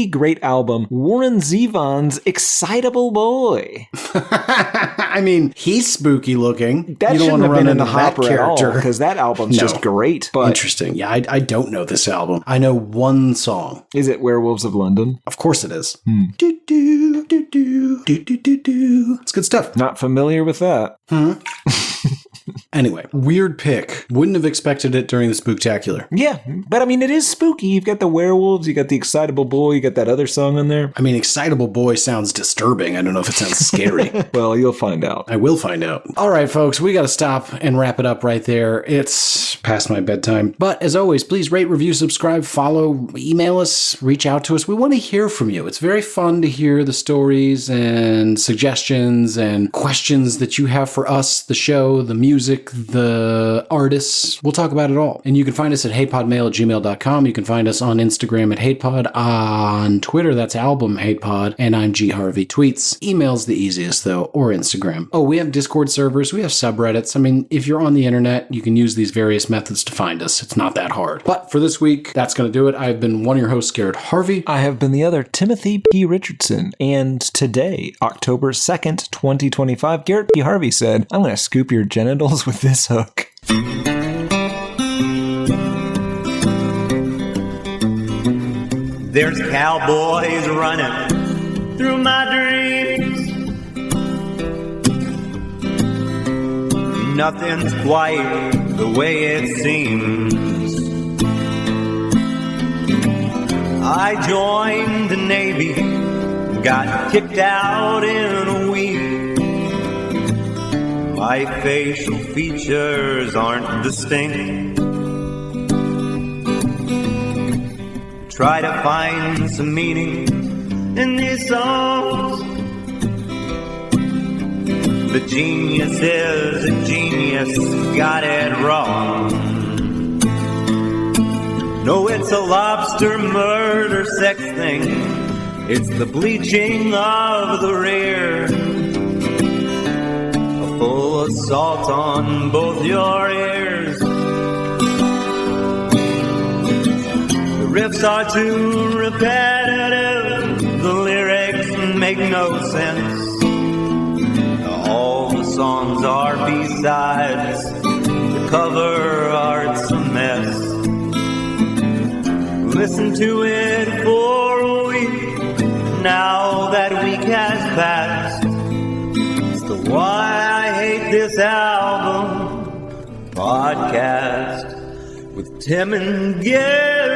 great album, Warren Zevon's Excitable Boy. I mean, he's spooky looking. That you don't shouldn't want to have run been in into the that hopper at all, character. because that album's just great. But interesting. Yeah, I don't know this album. I know one song. Is it Werewolves of London? Of course it is. Do, do, do, do, do, do, do, do. It's good stuff. Not familiar with that. Anyway, weird pick. Wouldn't have expected it during the Spooktacular. Yeah, but I mean, it is spooky. You've got the werewolves, you got the Excitable Boy, you got that other song in there. I mean, Excitable Boy sounds disturbing. I don't know if it sounds scary. Well, you'll find out. I will find out. All right, folks, we got to stop and wrap it up right there. It's past my bedtime. But as always, please rate, review, subscribe, follow, email us, reach out to us. We want to hear from you. It's very fun to hear the stories and suggestions and questions that you have for us, the show, the music, the artists. We'll talk about it all. And you can find us at hatePodMail@gmail.com. You can find us on Instagram at hatepod. On Twitter, that's album hatepod. And I'm G Harvey Tweets. Email's the easiest though, or Instagram. Oh, we have Discord servers. We have subreddits. I mean, if you're on the internet, you can use these various methods to find us. It's not that hard. But for this week, that's going to do it. I've been one of your hosts, Garrett Harvey. I have been the other, Timothy P. Richardson. And today, October 2nd, 2025, Garrett P. Harvey said, I'm going to scoop your genitals with this hook. There's cowboys running through my dreams. Nothing's quite the way it seems. I joined the Navy, got kicked out in a week. My facial features aren't distinct. Try to find some meaning in these songs. The genius is a genius, got it wrong. No, it's a lobster murder sex thing. It's the bleaching of the rear. A full assault on both your ears. The riffs are too repetitive. The lyrics make no sense. All the songs are B-sides. The cover art's a mess. Listen to it for a week. Now that week has passed. It's the Why I Hate This Album podcast with Tim and Garrett.